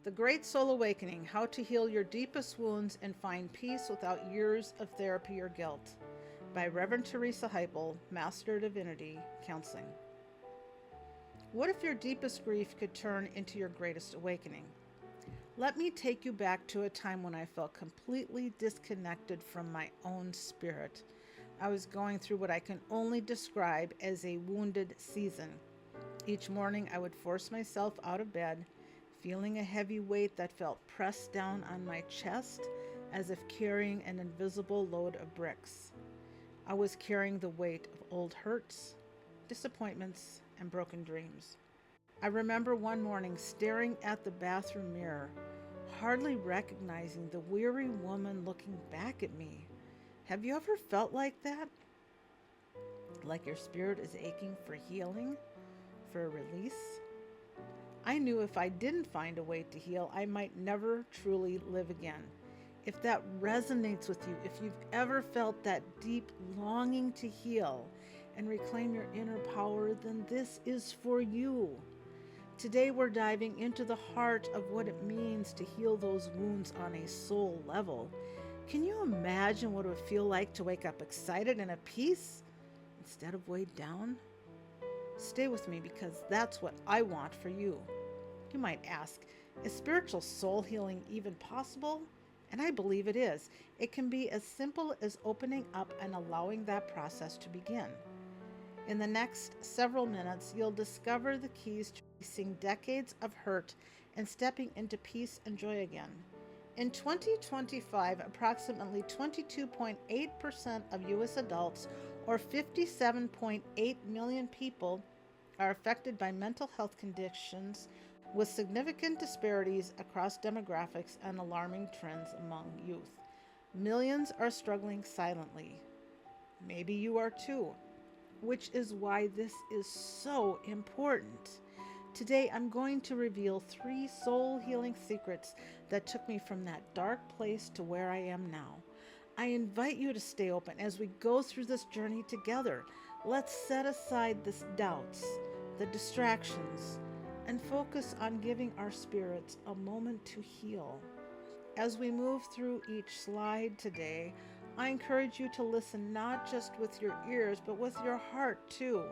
The Great Soul Awakening: How to Heal Your Deepest Wounds and Find Peace Without Years of Therapy or Guilt, by Reverend Teresa Heipel, Master of Divinity, Counseling. What if your deepest grief could turn into your greatest awakening? Let me take you back to a time when I felt completely disconnected from my own spirit. I was going through what I can only describe as a wounded season. Each morning I would force myself out of bed, feeling a heavy weight that felt pressed down on my chest as if carrying an invisible load of bricks. I was carrying the weight of old hurts, disappointments, and broken dreams. I remember one morning staring at the bathroom mirror, hardly recognizing the weary woman looking back at me. Have you ever felt like that? Like your spirit is aching for healing, for a release? I knew if I didn't find a way to heal, I might never truly live again. If that resonates with you, if you've ever felt that deep longing to heal and reclaim your inner power, then this is for you. Today we're diving into the heart of what it means to heal those wounds on a soul level. Can you imagine what it would feel like to wake up excited and at peace instead of weighed down? Stay with me, because that's what I want for you. You might ask, is spiritual soul healing even possible? And I believe it is. It can be as simple as opening up and allowing that process to begin. In the next several minutes, you'll discover the keys to releasing decades of hurt and stepping into peace and joy again. In 2025, approximately 22.8% of U.S. adults, or 57.8 million people, are affected by mental health conditions, with significant disparities across demographics and alarming trends among youth. Millions are struggling silently. Maybe you are too, which is why this is so important. Today, I'm going to reveal 3 soul healing secrets that took me from that dark place to where I am now. I invite you to stay open as we go through this journey together. Let's set aside the doubts, the distractions, and focus on giving our spirits a moment to heal. As we move through each slide today, I encourage you to listen not just with your ears, but with your heart too.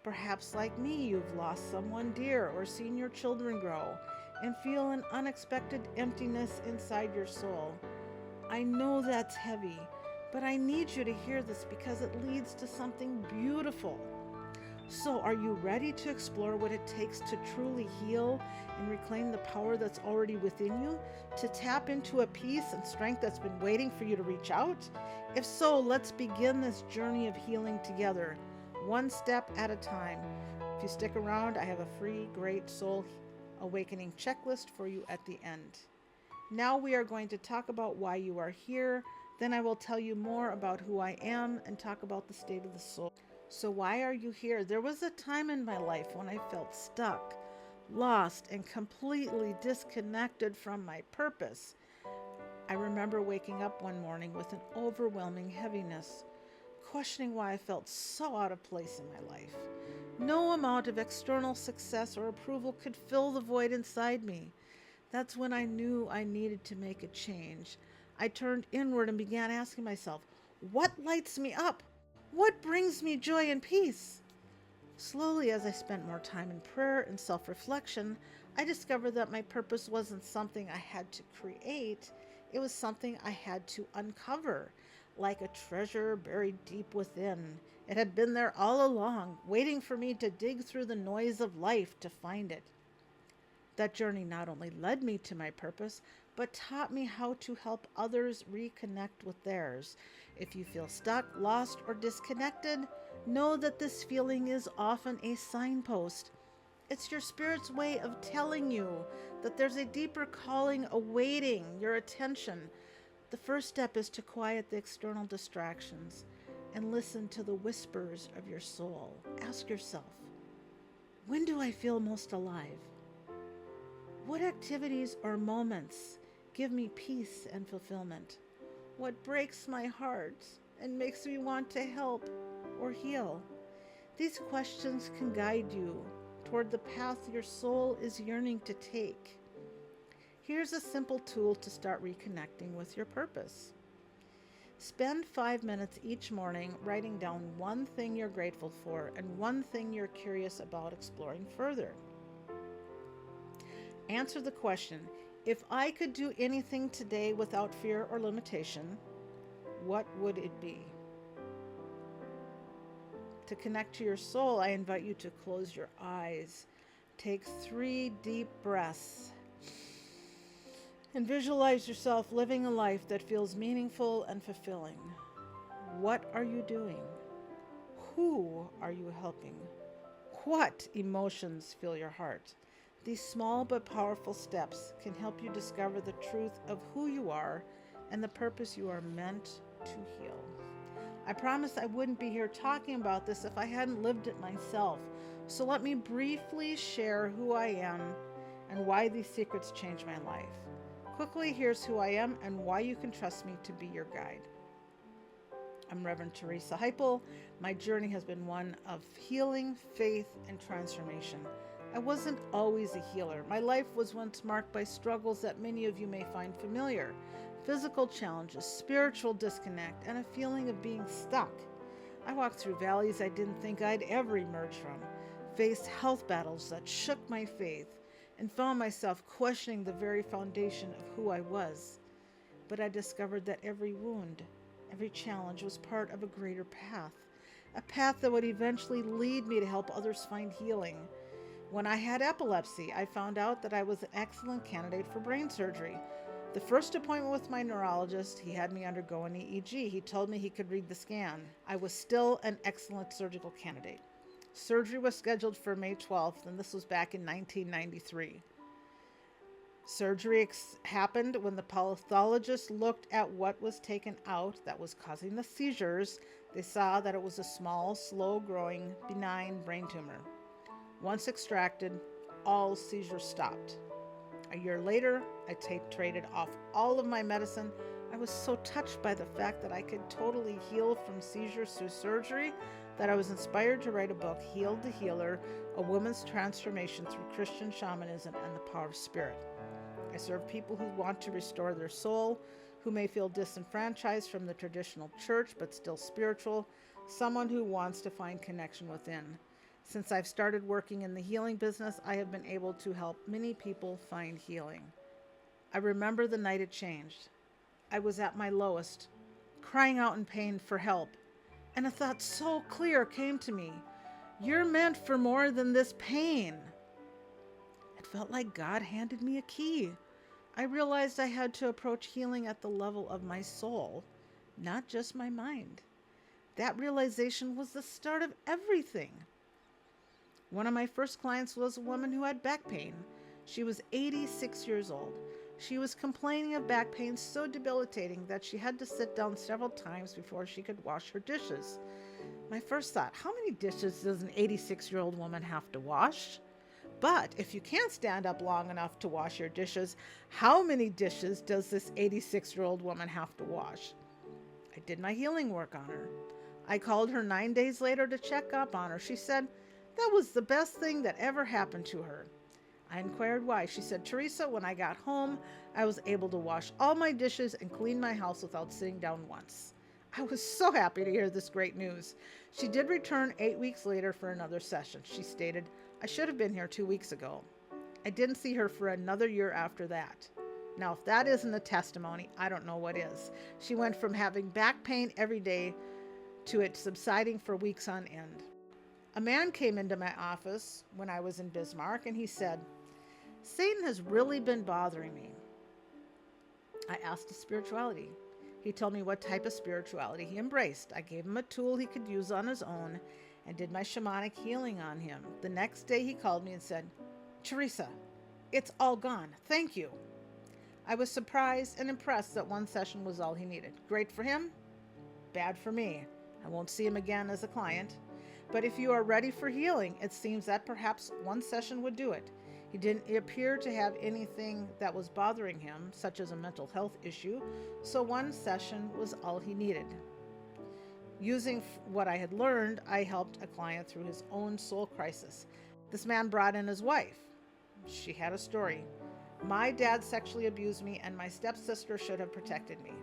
Perhaps like me, you've lost someone dear or seen your children grow and feel an unexpected emptiness inside your soul. I know that's heavy, but I need you to hear this because it leads to something beautiful. So, are you ready to explore what it takes to truly heal and reclaim the power that's already within you? To tap into a peace and strength that's been waiting for you to reach out? If so, let's begin this journey of healing together, one step at a time. If you stick around, I have a free Great Soul Awakening checklist for you at the end. Now we are going to talk about why you are here. Then I will tell you more about who I am and talk about the state of the soul. So why are you here? There was a time in my life when I felt stuck, lost, and completely disconnected from my purpose. I remember waking up one morning with an overwhelming heaviness, questioning why I felt so out of place in my life. No amount of external success or approval could fill the void inside me. That's when I knew I needed to make a change. I turned inward and began asking myself, what lights me up? What brings me joy and peace? Slowly, as I spent more time in prayer and self-reflection, I discovered that my purpose wasn't something I had to create. It was something I had to uncover, like a treasure buried deep within. It had been there all along, waiting for me to dig through the noise of life to find it. That journey not only led me to my purpose, but taught me how to help others reconnect with theirs. If you feel stuck, lost, or disconnected, know that this feeling is often a signpost. It's your spirit's way of telling you that there's a deeper calling awaiting your attention. The first step is to quiet the external distractions and listen to the whispers of your soul. Ask yourself, when do I feel most alive? What activities or moments give me peace and fulfillment? What breaks my heart and makes me want to help or heal? These questions can guide you toward the path your soul is yearning to take. Here's a simple tool to start reconnecting with your purpose. Spend 5 minutes each morning writing down one thing you're grateful for and one thing you're curious about exploring further. Answer the question, if I could do anything today without fear or limitation, what would it be? To connect to your soul, I invite you to close your eyes. Take 3 deep breaths and visualize yourself living a life that feels meaningful and fulfilling. What are you doing? Who are you helping? What emotions fill your heart? These small but powerful steps can help you discover the truth of who you are and the purpose you are meant to heal. I promised I wouldn't be here talking about this if I hadn't lived it myself. So let me briefly share who I am and why these secrets changed my life. Quickly, here's who I am and why you can trust me to be your guide. I'm Reverend Teresa Heipel. My journey has been one of healing, faith, and transformation. I wasn't always a healer. My life was once marked by struggles that many of you may find familiar. Physical challenges, spiritual disconnect, and a feeling of being stuck. I walked through valleys I didn't think I'd ever emerge from, faced health battles that shook my faith, and found myself questioning the very foundation of who I was. But I discovered that every wound, every challenge was part of a greater path, a path that would eventually lead me to help others find healing. When I had epilepsy, I found out that I was an excellent candidate for brain surgery. The first appointment with my neurologist, he had me undergo an EEG. He told me he could read the scan. I was still an excellent surgical candidate. Surgery was scheduled for May 12th, and this was back in 1993. Surgery happened when the pathologist looked at what was taken out that was causing the seizures. They saw that it was a small, slow-growing, benign brain tumor. Once extracted, all seizures stopped. A year later, I titrated off all of my medicine. I was so touched by the fact that I could totally heal from seizures through surgery that I was inspired to write a book, Healed the Healer, A Woman's Transformation Through Christian Shamanism and the Power of Spirit. I serve people who want to restore their soul, who may feel disenfranchised from the traditional church but still spiritual, someone who wants to find connection within. Since I've started working in the healing business, I have been able to help many people find healing. I remember the night it changed. I was at my lowest, crying out in pain for help, and a thought so clear came to me. You're meant for more than this pain. It felt like God handed me a key. I realized I had to approach healing at the level of my soul, not just my mind. That realization was the start of everything. One of my first clients was a woman who had back pain. She was 86 years old. She was complaining of back pain so debilitating that she had to sit down several times before she could wash her dishes. My first thought, how many dishes does an 86-year-old woman have to wash? But if you can't stand up long enough to wash your dishes, how many dishes does this 86-year-old woman have to wash? I did my healing work on her. I called her 9 days later to check up on her. She said that was the best thing that ever happened to her. I inquired why. She said, Teresa, when I got home, I was able to wash all my dishes and clean my house without sitting down once. I was so happy to hear this great news. She did return 8 weeks later for another session. She stated, I should have been here 2 weeks ago. I didn't see her for another year after that. Now, if that isn't a testimony, I don't know what is. She went from having back pain every day to it subsiding for weeks on end. A man came into my office when I was in Bismarck, and he said, Satan has really been bothering me. I asked his spirituality. He told me what type of spirituality he embraced. I gave him a tool he could use on his own and did my shamanic healing on him. The next day he called me and said, Teresa, it's all gone. Thank you. I was surprised and impressed that one session was all he needed. Great for him, bad for me. I won't see him again as a client. But if you are ready for healing, it seems that perhaps one session would do it. He didn't appear to have anything that was bothering him, such as a mental health issue, so one session was all he needed. Using what I had learned, I helped a client through his own soul crisis. This man brought in his wife. She had a story. My dad sexually abused me, and my stepsister should have protected me.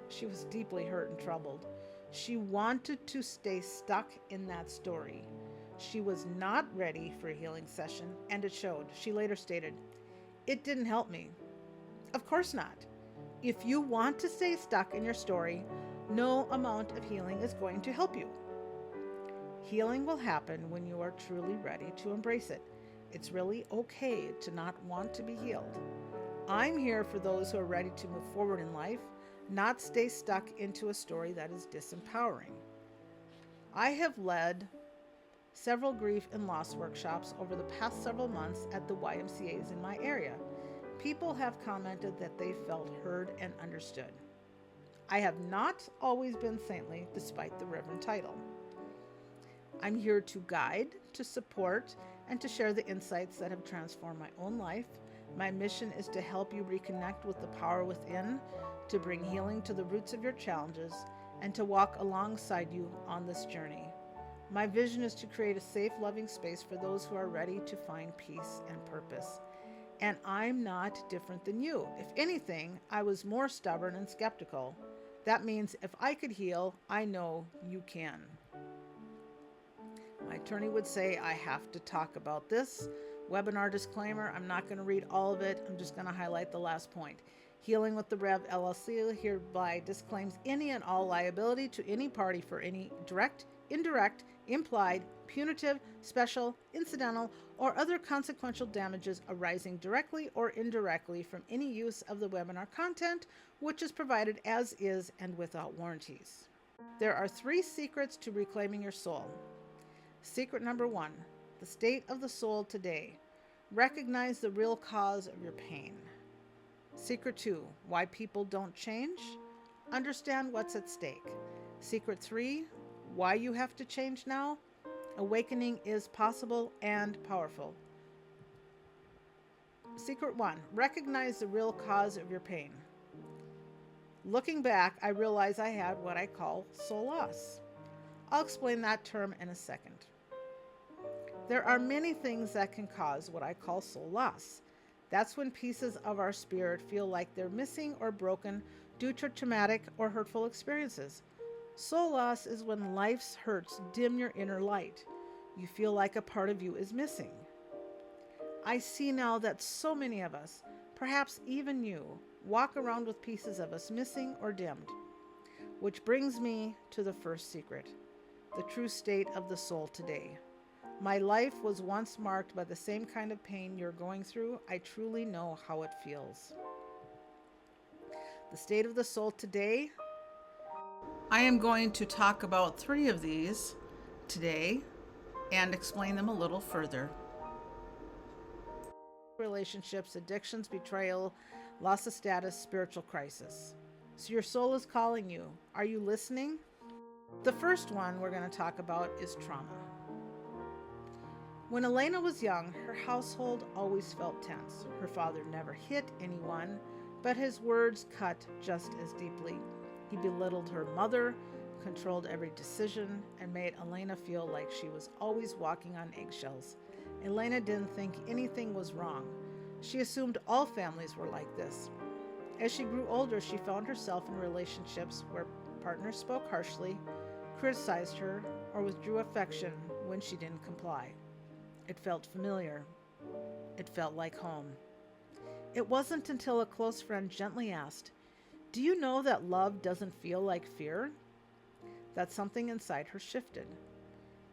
She was deeply hurt and troubled. She wanted to stay stuck in that story. She was not ready for a healing session, and it showed. She later stated, "It didn't help me." Of course not. If you want to stay stuck in your story, no amount of healing is going to help you. Healing will happen when you are truly ready to embrace it. It's really okay to not want to be healed. I'm here for those who are ready to move forward in life, not stay stuck into a story that is disempowering. I have led several grief and loss workshops over the past several months at the YMCAs in my area. People have commented that they felt heard and understood. I have not always been saintly despite the Reverend title. I'm here to guide, to support, and to share the insights that have transformed my own life. My mission is to help you reconnect with the power within, to bring healing to the roots of your challenges, and to walk alongside you on this journey. My vision is to create a safe, loving space for those who are ready to find peace and purpose. And I'm not different than you. If anything, I was more stubborn and skeptical. That means if I could heal, I know you can. My attorney would say I have to talk about this. Webinar disclaimer, I'm not going to read all of it. I'm just going to highlight the last point. Healing with the Rev LLC hereby disclaims any and all liability to any party for any direct, indirect, implied, punitive, special, incidental, or other consequential damages arising directly or indirectly from any use of the webinar content, which is provided as is and without warranties. There are 3 secrets to reclaiming your soul. Secret number 1, the state of the soul today. Recognize the real cause of your pain. Secret 2, why people don't change. Understand what's at stake. Secret 3, why you have to change now. Awakening is possible and powerful. Secret 1, recognize the real cause of your pain. Looking back, I realize I had what I call soul loss. I'll explain that term in a second. There are many things that can cause what I call soul loss. That's when pieces of our spirit feel like they're missing or broken due to traumatic or hurtful experiences. Soul loss is when life's hurts dim your inner light. You feel like a part of you is missing. I see now that so many of us, perhaps even you, walk around with pieces of us missing or dimmed. Which brings me to the first secret, the true state of the soul today. My life was once marked by the same kind of pain you're going through. I truly know how it feels. The state of the soul today. I am going to talk about 3 of these today and explain them a little further. Relationships, addictions, betrayal, loss of status, spiritual crisis. So your soul is calling you. Are you listening? The first one we're going to talk about is trauma. When Elena was young, her household always felt tense. Her father never hit anyone, but his words cut just as deeply. He belittled her mother, controlled every decision, and made Elena feel like she was always walking on eggshells. Elena didn't think anything was wrong. She assumed all families were like this. As she grew older, she found herself in relationships where partners spoke harshly, criticized her, or withdrew affection when she didn't comply. It felt familiar. It felt like home. It wasn't until a close friend gently asked, "Do you know that love doesn't feel like fear?" that something inside her shifted.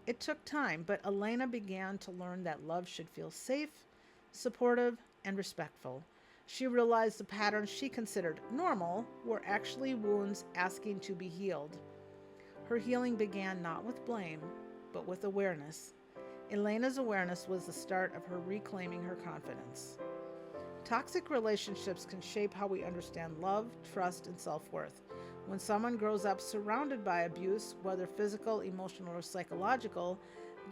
It took time, but Elena began to learn that love should feel safe, supportive, and respectful. She realized the patterns she considered normal were actually wounds asking to be healed. Her healing began not with blame, but with awareness. Elena's awareness was the start of her reclaiming her confidence. Toxic relationships can shape how we understand love, trust, and self-worth. When someone grows up surrounded by abuse, whether physical, emotional, or psychological,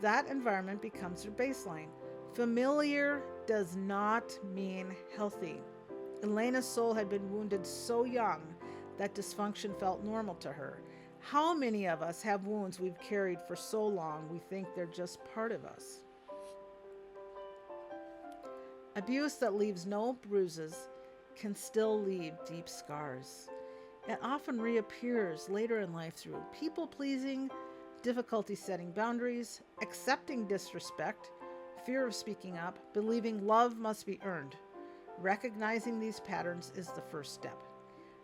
that environment becomes their baseline. Familiar does not mean healthy. Elena's soul had been wounded so young that dysfunction felt normal to her. How many of us have wounds we've carried for so long we think they're just part of us? Abuse that leaves no bruises can still leave deep scars. It often reappears later in life through people pleasing, difficulty setting boundaries, accepting disrespect, fear of speaking up, believing love must be earned. Recognizing these patterns is the first step.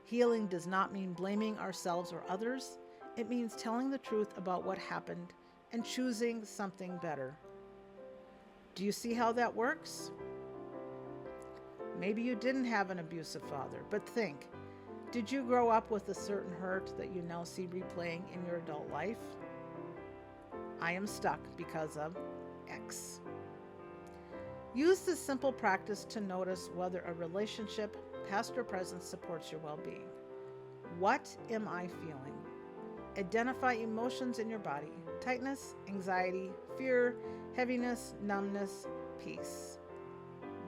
Healing does not mean blaming ourselves or others. It means telling the truth about what happened and choosing something better. Do you see how that works? Maybe you didn't have an abusive father, but think, did you grow up with a certain hurt that you now see replaying in your adult life? I am stuck because of X. Use this simple practice to notice whether a relationship, past or present, supports your well-being. What am I feeling? Identify emotions in your body: tightness, anxiety, fear, heaviness, numbness, peace.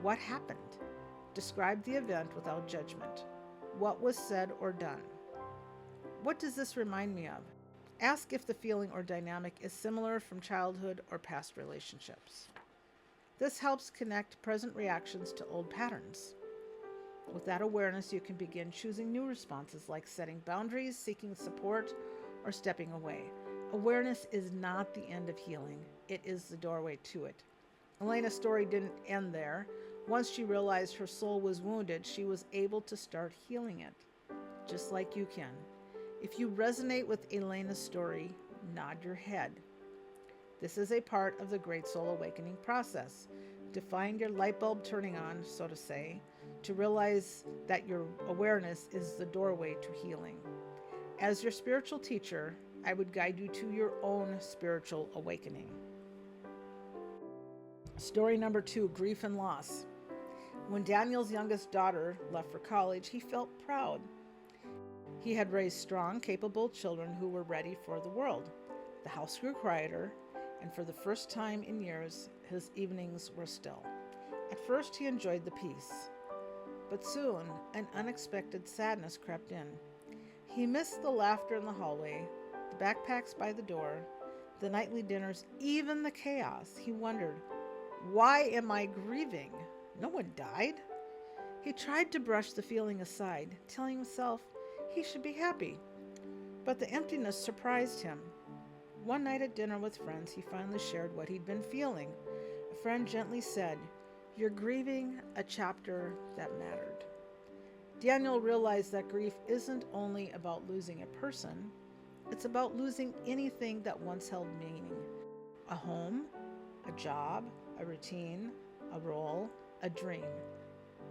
What happened? Describe the event without judgment. What was said or done? What does this remind me of? Ask if the feeling or dynamic is similar from childhood or past relationships. This helps connect present reactions to old patterns. With that awareness, you can begin choosing new responses like setting boundaries, seeking support, or stepping away. Awareness is not the end of healing. It is the doorway to it. Elena's story didn't end there. Once she realized her soul was wounded, she was able to start healing it, just like you can. If you resonate with Elena's story, nod your head. This is a part of the Great Soul Awakening process. To find your light bulb turning on, so to say, to realize that your awareness is the doorway to healing. As your spiritual teacher, I would guide you to your own spiritual awakening. Story number 2, grief and loss. When Daniel's youngest daughter left for college, he felt proud. He had raised strong, capable children who were ready for the world. The house grew quieter, and for the first time in years, his evenings were still. At first, he enjoyed the peace, but soon an unexpected sadness crept in. He missed the laughter in the hallway, the backpacks by the door, the nightly dinners, even the chaos. He wondered, why am I grieving? No one died. He tried to brush the feeling aside, telling himself he should be happy. But the emptiness surprised him. One night at dinner with friends, he finally shared what he'd been feeling. A friend gently said, "You're grieving a chapter that mattered." Daniel realized that grief isn't only about losing a person, it's about losing anything that once held meaning. A home, a job, a routine, a role, a dream.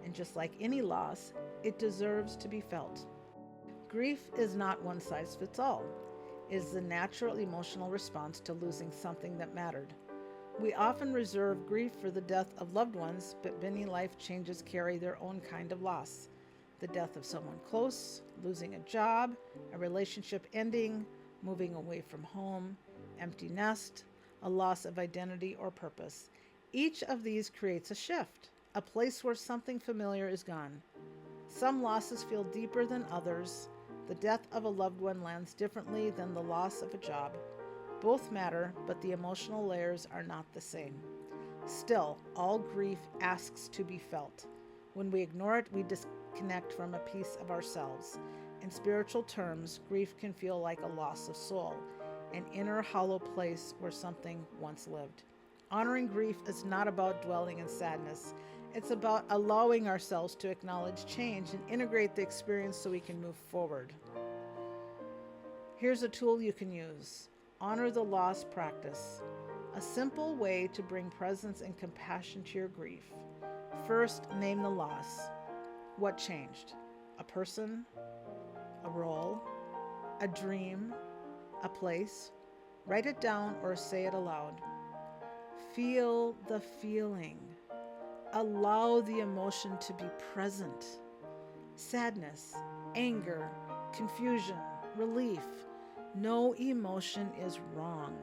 And just like any loss, it deserves to be felt. Grief is not one size fits all. It is the natural emotional response to losing something that mattered. We often reserve grief for the death of loved ones, but many life changes carry their own kind of loss. The death of someone close, losing a job, a relationship ending, moving away from home, empty nest, a loss of identity or purpose. Each of these creates a shift, a place where something familiar is gone. Some losses feel deeper than others. The death of a loved one lands differently than the loss of a job. Both matter, but the emotional layers are not the same. Still, all grief asks to be felt. When we ignore it, we disconnect from a piece of ourselves. In spiritual terms, grief can feel like a loss of soul, an inner hollow place where something once lived. Honoring grief is not about dwelling in sadness. It's about allowing ourselves to acknowledge change and integrate the experience so we can move forward. Here's a tool you can use. Honor the loss practice. A simple way to bring presence and compassion to your grief. First, name the loss. What changed? A person, a role, a dream, a place. Write it down or say it aloud. Feel the feeling. Allow the emotion to be present. Sadness, anger, confusion, relief. No emotion is wrong.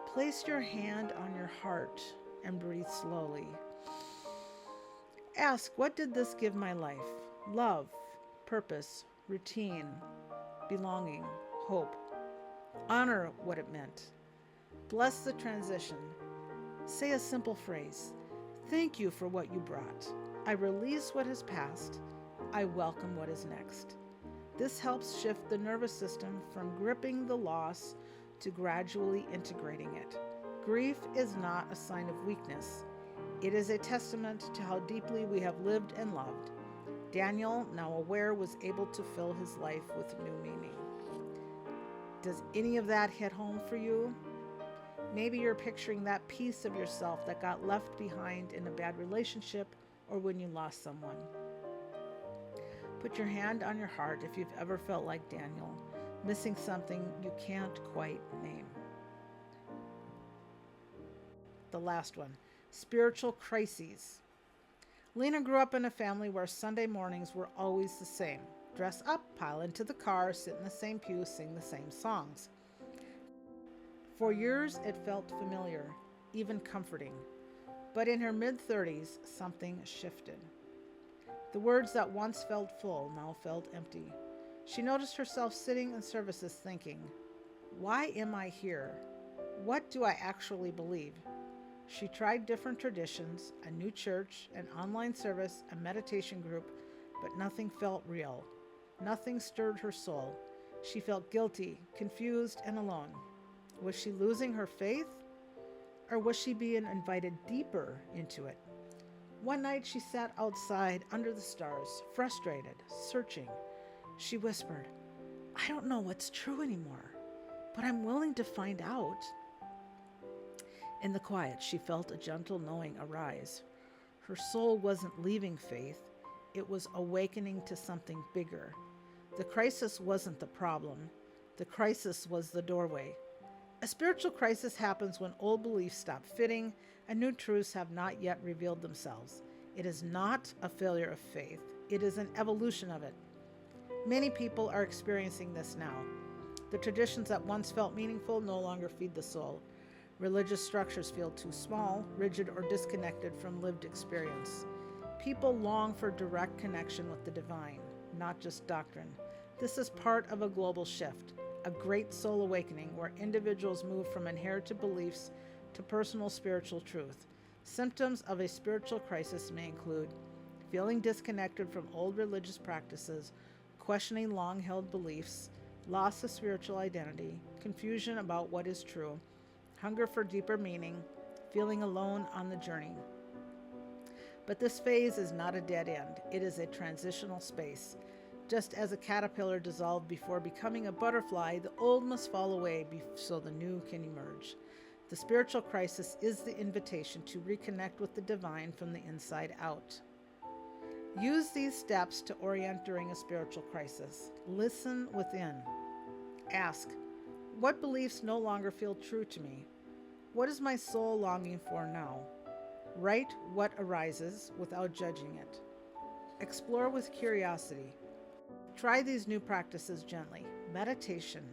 Place your hand on your heart and breathe slowly. Ask, what did this give my life? Love, purpose, routine, belonging, hope. Honor what it meant. Bless the transition. Say a simple phrase. Thank you for what you brought. I release what has passed. I welcome what is next. This helps shift the nervous system from gripping the loss to gradually integrating it. Grief is not a sign of weakness. It is a testament to how deeply we have lived and loved. Daniel, now aware, was able to fill his life with new meaning. Does any of that hit home for you? Maybe you're picturing that piece of yourself that got left behind in a bad relationship or when you lost someone. Put your hand on your heart if you've ever felt like Daniel, missing something you can't quite name. The last one, spiritual crises. Lena grew up in a family where Sunday mornings were always the same. Dress up, pile into the car, sit in the same pew, sing the same songs. For years, it felt familiar, even comforting. But in her mid-30s, something shifted. The words that once felt full now felt empty. She noticed herself sitting in services thinking, why am I here? What do I actually believe? She tried different traditions, a new church, an online service, a meditation group, but nothing felt real. Nothing stirred her soul. She felt guilty, confused, and alone. Was she losing her faith? Or was she being invited deeper into it? One night she sat outside under the stars, frustrated, searching. She whispered, I don't know what's true anymore, but I'm willing to find out. In the quiet, she felt a gentle knowing arise. Her soul wasn't leaving faith, it was awakening to something bigger. The crisis wasn't the problem, the crisis was the doorway. A spiritual crisis happens when old beliefs stop fitting and new truths have not yet revealed themselves. It is not a failure of faith, it is an evolution of it. Many people are experiencing this now. The traditions that once felt meaningful no longer feed the soul. Religious structures feel too small, rigid, or disconnected from lived experience. People long for direct connection with the divine, not just doctrine. This is part of a global shift, a great soul awakening where individuals move from inherited beliefs to personal spiritual truth. Symptoms of a spiritual crisis may include feeling disconnected from old religious practices, questioning long-held beliefs, loss of spiritual identity, confusion about what is true, hunger for deeper meaning, feeling alone on the journey. But this phase is not a dead end. It is a transitional space. Just as a caterpillar dissolved before becoming a butterfly, the old must fall away so the new can emerge. The spiritual crisis is the invitation to reconnect with the divine from the inside out. Use these steps to orient during a spiritual crisis. Listen within. Ask, what beliefs no longer feel true to me? What is my soul longing for now? Write what arises without judging it. Explore with curiosity. Try these new practices gently. Meditation,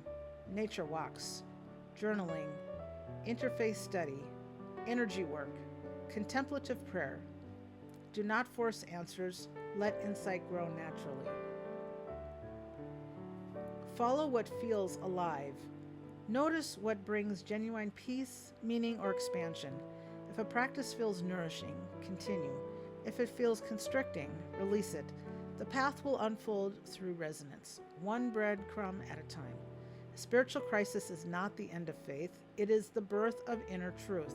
nature walks, journaling, interfaith study, energy work, contemplative prayer. Do not force answers. Let insight grow naturally. Follow what feels alive. Notice what brings genuine peace, meaning, or expansion. If a practice feels nourishing, continue. If it feels constricting, release it. The path will unfold through resonance, one breadcrumb at a time. A spiritual crisis is not the end of faith, it is the birth of inner truth.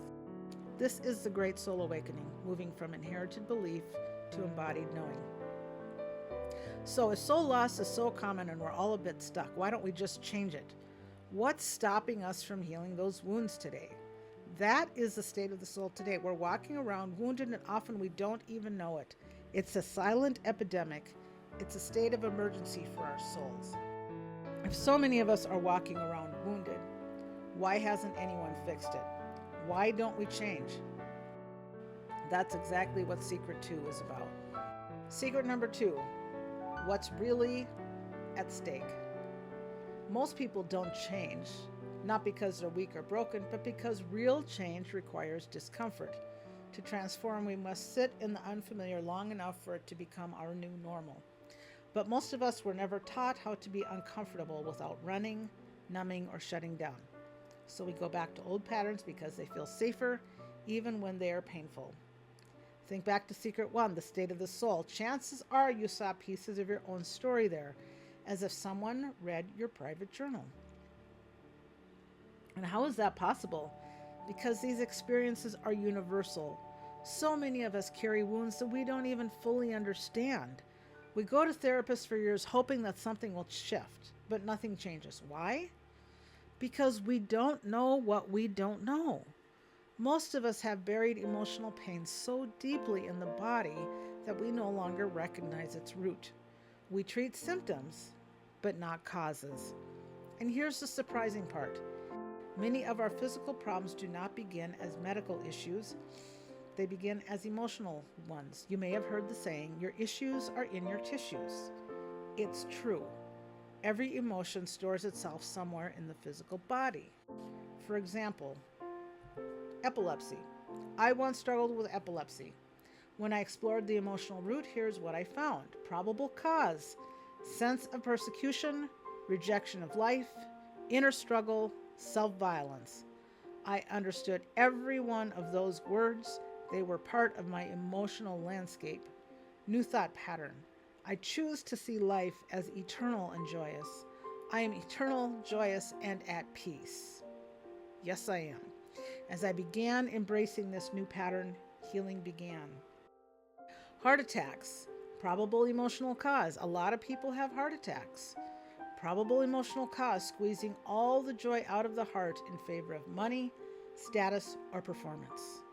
This is the great soul awakening, moving from inherited belief to embodied knowing. So if soul loss is so common and we're all a bit stuck, why don't we just change it? What's stopping us from healing those wounds today? That is the state of the soul today. We're walking around wounded and often we don't even know it. It's a silent epidemic. It's a state of emergency for our souls. If so many of us are walking around wounded, why hasn't anyone fixed it? Why don't we change? That's exactly what Secret 2 is about. Secret number 2, what's really at stake? Most people don't change, not because they're weak or broken, but because real change requires discomfort. To transform, we must sit in the unfamiliar long enough for it to become our new normal. But most of us were never taught how to be uncomfortable without running, numbing, or shutting down. So we go back to old patterns because they feel safer, even when they are painful. Think back to Secret One, the state of the soul. Chances are you saw pieces of your own story there, as if someone read your private journal. And how is that possible? Because these experiences are universal. So many of us carry wounds that we don't even fully understand. We go to therapists for years hoping that something will shift, but nothing changes. Why? Because we don't know what we don't know. Most of us have buried emotional pain so deeply in the body that we no longer recognize its root. We treat symptoms, but not causes. And here's the surprising part. Many of our physical problems do not begin as medical issues. They begin as emotional ones. You may have heard the saying, your issues are in your tissues. It's true. Every emotion stores itself somewhere in the physical body. For example, epilepsy. I once struggled with epilepsy. When I explored the emotional root, here's what I found. Probable cause: sense of persecution, rejection of life, inner struggle, self-violence. I understood every one of those words. They were part of my emotional landscape. New thought pattern. I choose to see life as eternal and joyous. I am eternal, joyous, and at peace. Yes, I am. As I began embracing this new pattern, healing began. Heart attacks. Probable emotional cause. A lot of people have heart attacks. Probable emotional cause: squeezing all the joy out of the heart in favor of money, status, or performance.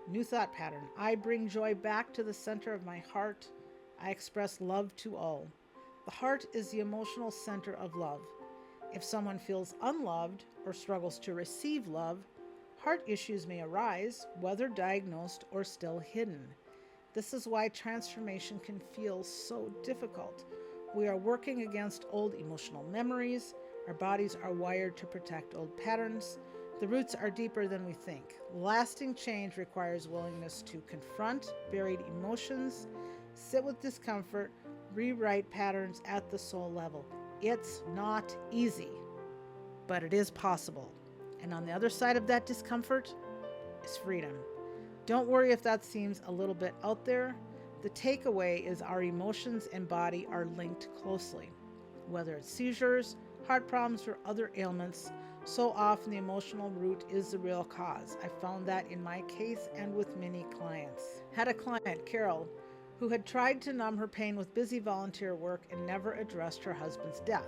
New thought pattern. I bring joy back to the center of my heart. I express love to all. The heart is the emotional center of love. If someone feels unloved or struggles to receive love, heart issues may arise, whether diagnosed or still hidden. This is why transformation can feel so difficult. We are working against old emotional memories. Our bodies are wired to protect old patterns. The roots are deeper than we think. Lasting change requires willingness to confront buried emotions, sit with discomfort, rewrite patterns at the soul level. It's not easy, but it is possible. And on the other side of that discomfort is freedom. Don't worry if that seems a little bit out there. The takeaway is our emotions and body are linked closely. Whether it's seizures, heart problems, or other ailments, so often the emotional root is the real cause. I found that in my case and with many clients. Had a client, Carol, who had tried to numb her pain with busy volunteer work and never addressed her husband's death.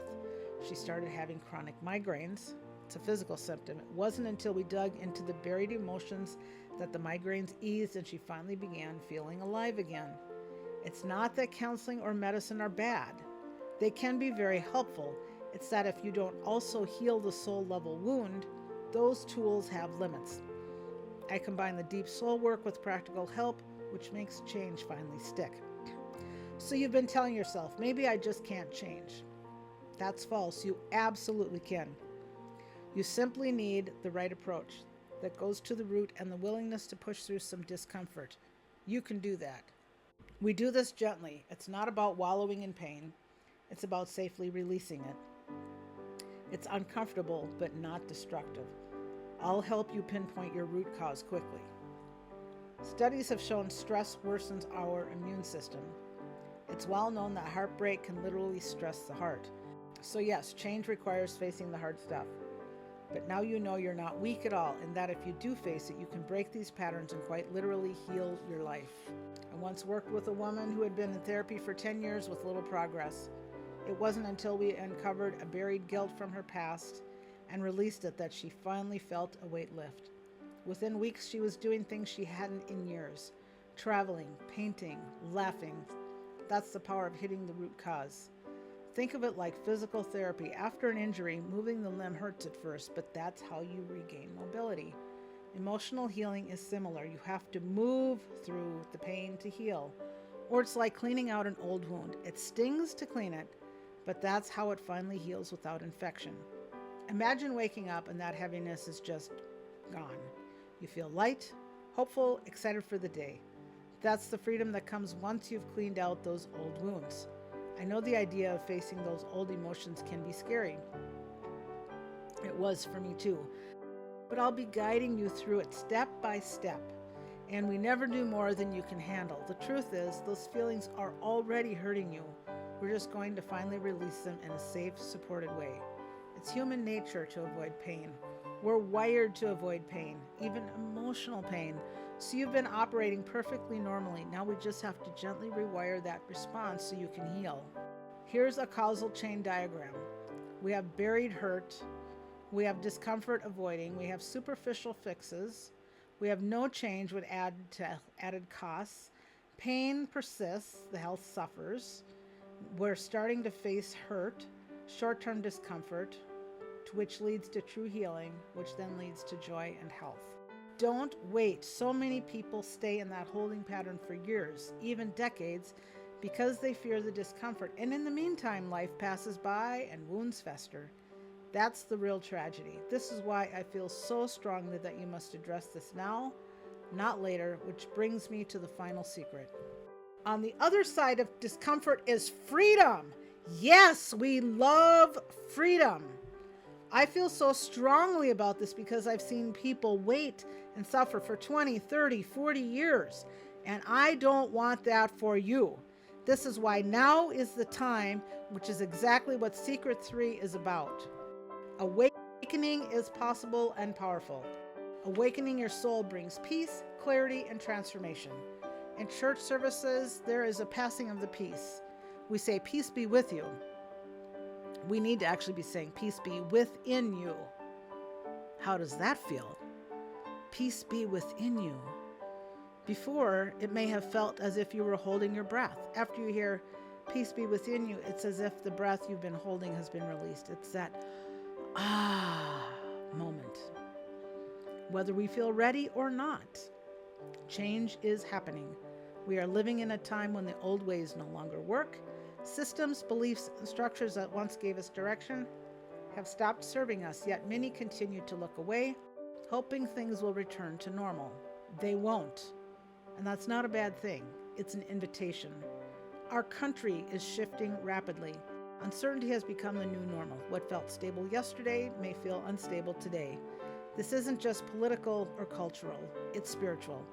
She started having chronic migraines. It's a physical symptom. It wasn't until we dug into the buried emotions that the migraines eased and she finally began feeling alive again. It's not that counseling or medicine are bad. They can be very helpful. It's that if you don't also heal the soul level wound, those tools have limits. I combine the deep soul work with practical help, which makes change finally stick. So you've been telling yourself, maybe I just can't change. That's false. You absolutely can. You simply need the right approach that goes to the root and the willingness to push through some discomfort. You can do that. We do this gently. It's not about wallowing in pain. It's about safely releasing it. It's uncomfortable, but not destructive. I'll help you pinpoint your root cause quickly. Studies have shown stress worsens our immune system. It's well known that heartbreak can literally stress the heart. So yes, change requires facing the hard stuff. But now you know you're not weak at all, and that if you do face it, you can break these patterns and quite literally heal your life. I once worked with a woman who had been in therapy for 10 years with little progress. It wasn't until we uncovered a buried guilt from her past and released it that she finally felt a weight lift. Within weeks, she was doing things she hadn't in years. Traveling, painting, laughing. That's the power of hitting the root cause. Think of it like physical therapy. After an injury, moving the limb hurts at first, but that's how you regain mobility. Emotional healing is similar. You have to move through the pain to heal. Or it's like cleaning out an old wound. It stings to clean it, but that's how it finally heals without infection. Imagine waking up and that heaviness is just gone. You feel light, hopeful, excited for the day. That's the freedom that comes once you've cleaned out those old wounds. I know the idea of facing those old emotions can be scary. It was for me too. But I'll be guiding you through it step by step. and we never do more than you can handle. The truth is, those feelings are already hurting you. We're just going to finally release them in a safe, supported way. It's human nature to avoid pain. We're wired to avoid pain, even emotional pain. So you've been operating perfectly normally. Now we just have to gently rewire that response so you can heal. Here's a causal chain diagram. We have buried hurt. We have discomfort avoiding. We have superficial fixes. We have no change would add to added costs. Pain persists. The health suffers. We're starting to face hurt, short-term discomfort, which leads to true healing, which then leads to joy and health. Don't wait. So many people stay in that holding pattern for years, even decades, because they fear the discomfort. And in the meantime, life passes by and wounds fester. That's the real tragedy. This is why I feel so strongly that you must address this now, not later, which brings me to the final secret. On the other side of discomfort is freedom. Yes, we love freedom. I feel so strongly about this because I've seen people wait and suffer for 20, 30, 40 years, and I don't want that for you. This is why now is the time, which is exactly what Secret 3 is about. Awakening is possible and powerful. Awakening your soul brings peace, clarity, and transformation. In church services, there is a passing of the peace. We say, peace be with you. We need to actually be saying, peace be within you. How does that feel? Peace be within you. Before, it may have felt as if you were holding your breath. After you hear, peace be within you, it's as if the breath you've been holding has been released. It's that moment. Whether we feel ready or not, change is happening. We are living in a time when the old ways no longer work. Systems, beliefs, and structures that once gave us direction have stopped serving us, yet many continue to look away, hoping things will return to normal. They won't. And that's not a bad thing. It's an invitation. Our country is shifting rapidly. Uncertainty has become the new normal. What felt stable yesterday may feel unstable today. This isn't just political or cultural, it's spiritual.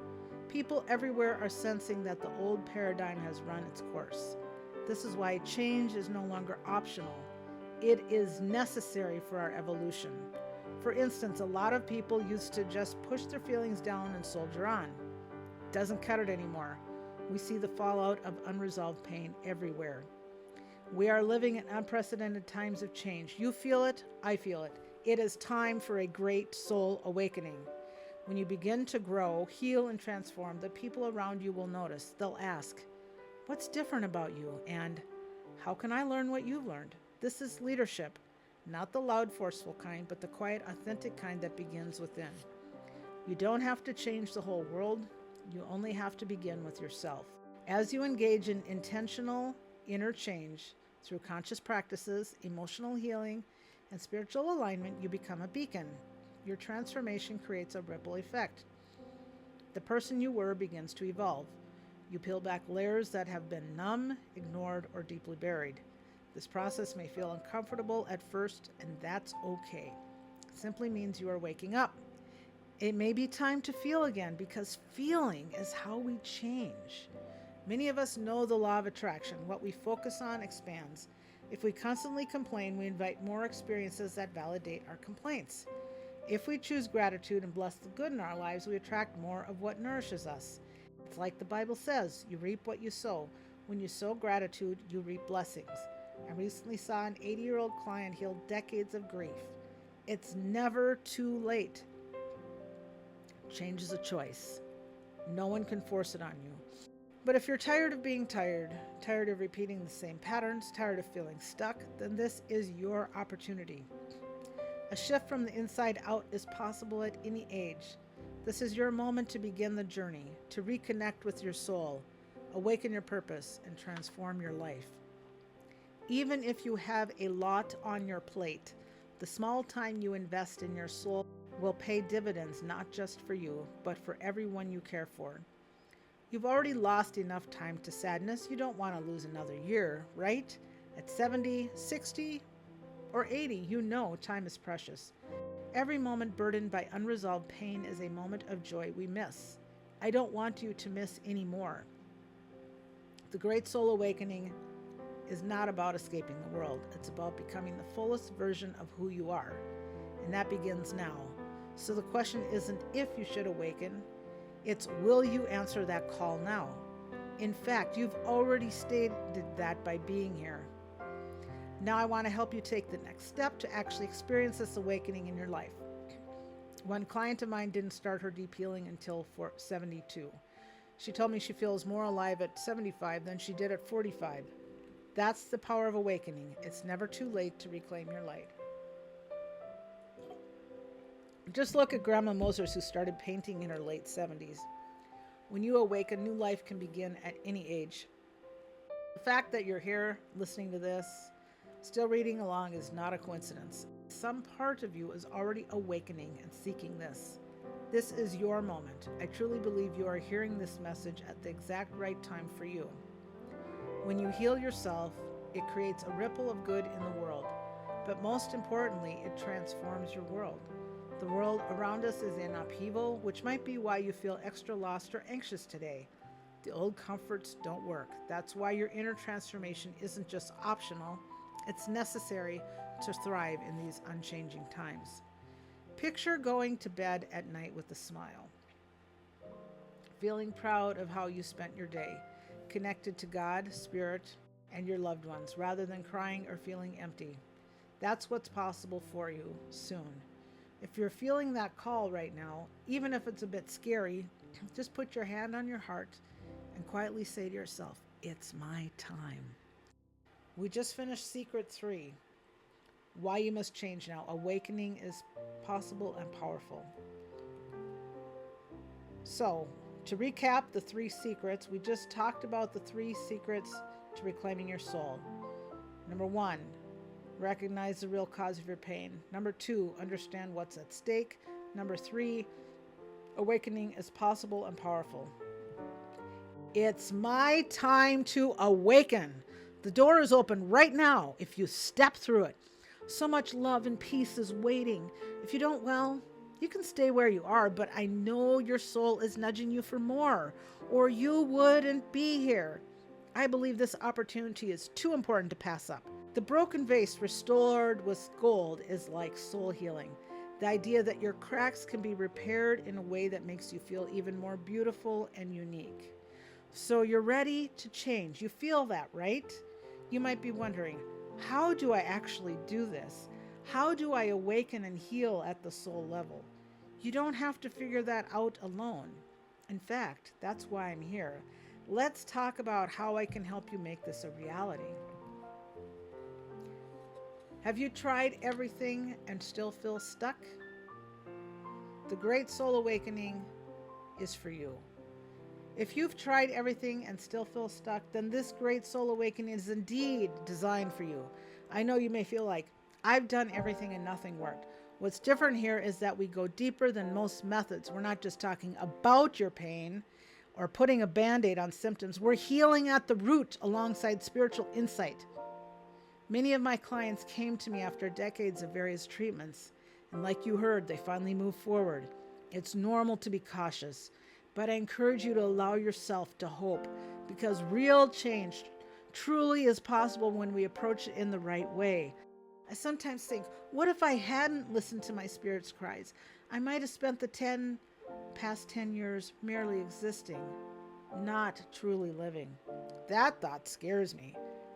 People everywhere are sensing that the old paradigm has run its course. This is why change is no longer optional. It is necessary for our evolution. For instance, a lot of people used to just push their feelings down and soldier on. Doesn't cut it anymore. We see the fallout of unresolved pain everywhere. We are living in unprecedented times of change. You feel it, I feel it. It is time for a great soul awakening. When you begin to grow, heal, and transform, the people around you will notice. They'll ask, what's different about you? And how can I learn what you've learned? This is leadership, not the loud, forceful kind, but the quiet, authentic kind that begins within. You don't have to change the whole world. You only have to begin with yourself. As you engage in intentional inner change through conscious practices, emotional healing, and spiritual alignment, you become a beacon. Your transformation creates a ripple effect. The person you were begins to evolve. You peel back layers that have been numb, ignored, or deeply buried. This process may feel uncomfortable at first, and that's okay. It simply means you are waking up. It may be time to feel again, because feeling is how we change. Many of us know the law of attraction. What we focus on expands. If we constantly complain, we invite more experiences that validate our complaints. If we choose gratitude and bless the good in our lives, we attract more of what nourishes us. It's like the Bible says, you reap what you sow. When you sow gratitude, you reap blessings. I recently saw an 80-year-old client heal decades of grief. It's never too late. Change is a choice. No one can force it on you. But if you're tired of being tired, tired of repeating the same patterns, tired of feeling stuck, then this is your opportunity. A shift from the inside out is possible at any age. This is your moment to begin the journey, to reconnect with your soul, awaken your purpose, and transform your life. Even if you have a lot on your plate, the small time you invest in your soul will pay dividends not just for you, but for everyone you care for. You've already lost enough time to sadness. You don't want to lose another year, right? At 70, 60, or 80, you know time is precious. Every moment burdened by unresolved pain is a moment of joy we miss. I don't want you to miss any more. The Great Soul Awakening is not about escaping the world. It's about becoming the fullest version of who you are. And that begins now. So the question isn't if you should awaken, it's will you answer that call now? In fact, you've already stated that by being here. Now I want to help you take the next step to actually experience this awakening in your life. One client of mine didn't start her deep healing until 72. She told me she feels more alive at 75 than she did at 45. That's the power of awakening. It's never too late to reclaim your light. Just look at Grandma Moses, who started painting in her late 70s. When you awaken, new life can begin at any age. The fact that you're here listening to this, still reading along, is not a coincidence. Some part of you is already awakening and seeking this. This is your moment. I truly believe you are hearing this message at the exact right time for you. When you heal yourself, it creates a ripple of good in the world. But most importantly, it transforms your world. The world around us is in upheaval, which might be why you feel extra lost or anxious today. The old comforts don't work. That's why your inner transformation isn't just optional, it's necessary to thrive in these unchanging times. Picture going to bed at night with a smile, feeling proud of how you spent your day, connected to God, Spirit, and your loved ones, rather than crying or feeling empty. That's what's possible for you soon. If you're feeling that call right now, even if it's a bit scary, just put your hand on your heart and quietly say to yourself, it's my time. We just finished Secret 3, why you must change now. Awakening is possible and powerful. So, to recap the 3 secrets, we just talked about the 3 secrets to reclaiming your soul. Number 1, recognize the real cause of your pain. Number 2, understand what's at stake. Number 3, awakening is possible and powerful. It's my time to awaken. The door is open right now if you step through it. So much love and peace is waiting. If you don't, well, you can stay where you are, but I know your soul is nudging you for more, or you wouldn't be here. I believe this opportunity is too important to pass up. The broken vase restored with gold is like soul healing. The idea that your cracks can be repaired in a way that makes you feel even more beautiful and unique. So you're ready to change. You feel that, right? You might be wondering, how do I actually do this? How do I awaken and heal at the soul level? You don't have to figure that out alone. In fact, that's why I'm here. Let's talk about how I can help you make this a reality. Have you tried everything and still feel stuck? The Great Soul Awakening is for you. If you've tried everything and still feel stuck, then this Great Soul Awakening is indeed designed for you. I know you may feel like, I've done everything and nothing worked. What's different here is that we go deeper than most methods. We're not just talking about your pain or putting a Band-Aid on symptoms. We're healing at the root alongside spiritual insight. Many of my clients came to me after decades of various treatments, and like you heard, they finally moved forward. It's normal to be cautious, but I encourage you to allow yourself to hope, because real change truly is possible when we approach it in the right way. I sometimes think, what if I hadn't listened to my spirit's cries? I might have spent the past 10 years merely existing, not truly living. That thought scares me,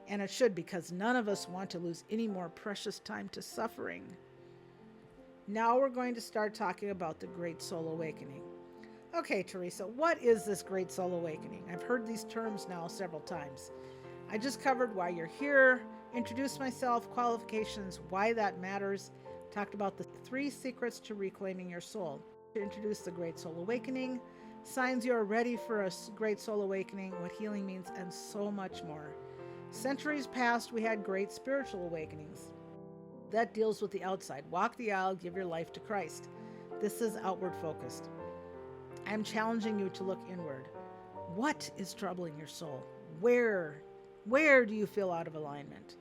and it should, because none of us want to lose any more precious time to suffering. Now we're going to start talking about the Great Soul Awakening. Okay, Teresa, what is this Great Soul Awakening? I've heard these terms now several times. I just covered why you're here, introduced myself, qualifications, why that matters, talked about the 3 secrets to reclaiming your soul, introduced the Great Soul Awakening, signs you are ready for a Great Soul Awakening, what healing means, and so much more. Centuries past, we had great spiritual awakenings. That deals with the outside. Walk the aisle, give your life to Christ. This is outward focused. I'm challenging you to look inward. What is troubling your soul? Where do you feel out of alignment?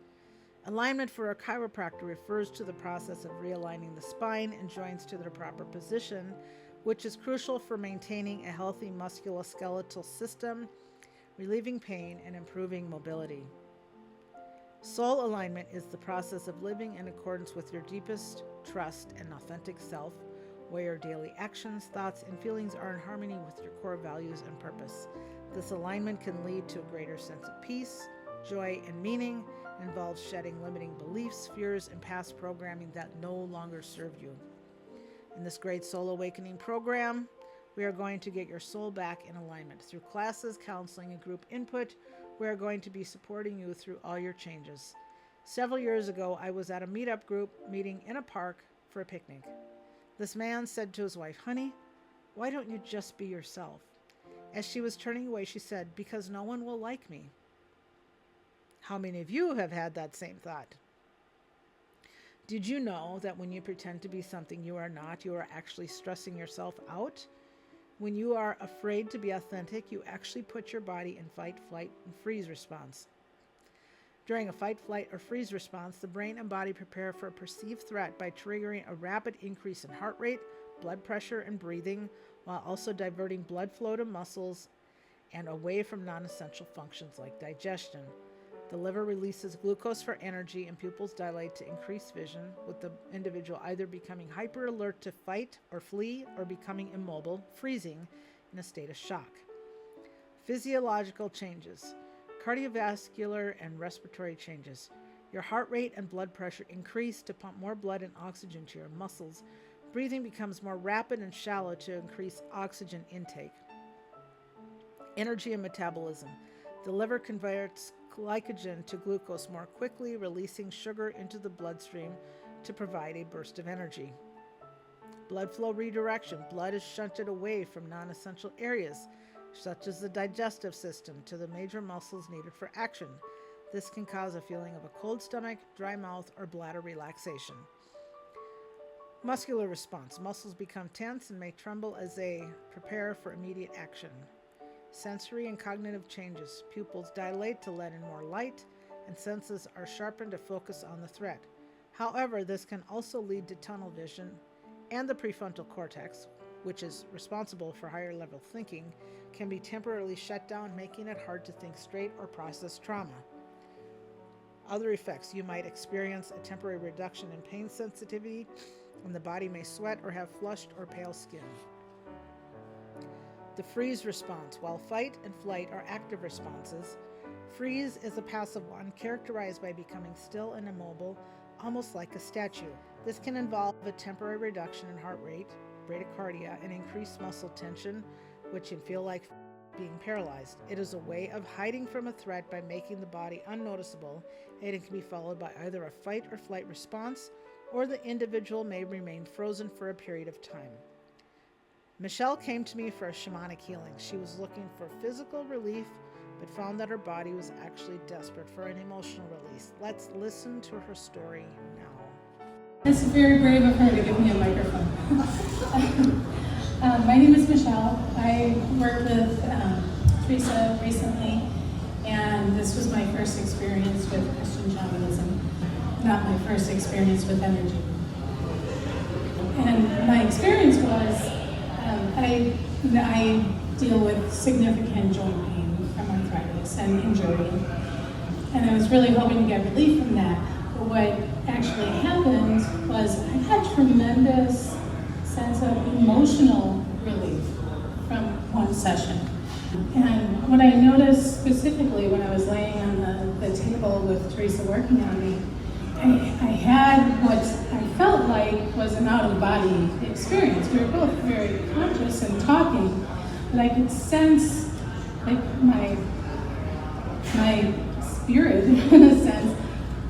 Alignment for a chiropractor refers to the process of realigning the spine and joints to their proper position, which is crucial for maintaining a healthy musculoskeletal system, relieving pain, and improving mobility. Soul alignment is the process of living in accordance with your deepest trust and authentic self, where your daily actions, thoughts, and feelings are in harmony with your core values and purpose. This alignment can lead to a greater sense of peace, joy, and meaning, and involves shedding limiting beliefs, fears, and past programming that no longer serve you. In this great soul awakening program, we are going to get your soul back in alignment. Through classes, counseling, and group input, we are going to be supporting you through all your changes. Several years ago, I was at a meetup group meeting in a park for a picnic. This man said to his wife, "Honey, why don't you just be yourself?" As she was turning away, she said, "Because no one will like me." How many of you have had that same thought? Did you know that when you pretend to be something you are not, you are actually stressing yourself out? When you are afraid to be authentic, you actually put your body in fight, flight, and freeze response. During a fight, flight, or freeze response, the brain and body prepare for a perceived threat by triggering a rapid increase in heart rate, blood pressure, and breathing, while also diverting blood flow to muscles and away from non-essential functions like digestion. The liver releases glucose for energy and pupils dilate to increase vision, with the individual either becoming hyper alert to fight or flee or becoming immobile, freezing, in a state of shock. Physiological changes. Cardiovascular and respiratory changes. Your heart rate and blood pressure increase to pump more blood and oxygen to your muscles. Breathing becomes more rapid and shallow to increase oxygen intake. Energy and metabolism. The liver converts glycogen to glucose more quickly, releasing sugar into the bloodstream to provide a burst of energy. Blood flow redirection. Blood is shunted away from non-essential areas, such as the digestive system, to the major muscles needed for action. This can cause a feeling of a cold stomach, dry mouth, or bladder relaxation. Muscular response. Muscles become tense and may tremble as they prepare for immediate action. Sensory and cognitive changes. Pupils dilate to let in more light, and senses are sharpened to focus on the threat. However, this can also lead to tunnel vision, and the prefrontal cortex, which is responsible for higher level thinking, can be temporarily shut down, making it hard to think straight or process trauma. Other effects. You might experience a temporary reduction in pain sensitivity, and the body may sweat or have flushed or pale skin. The freeze response. While fight and flight are active responses, freeze is a passive one, characterized by becoming still and immobile, almost like a statue. This can involve a temporary reduction in heart rate, bradycardia, and increased muscle tension, which can feel like being paralyzed. It is a way of hiding from a threat by making the body unnoticeable, and it can be followed by either a fight or flight response, or the individual may remain frozen for a period of time. Michelle came to me for a shamanic healing. She was looking for physical relief, but found that her body was actually desperate for an emotional release. Let's listen to her story now. It's very brave of her to give me a microphone. My name is Michelle. I worked with Teresa recently, and this was my first experience with Christian shamanism, not my first experience with energy. And my experience was, I deal with significant joint pain from arthritis and injury, and I was really hoping to get relief from that. But what actually happened was I had tremendous sense of emotional relief from one session. And what I noticed specifically when I was laying on the table with Teresa working on me, I had what I felt like was an out-of-body experience. We were both very conscious and talking, but I could sense like my spirit, in a sense,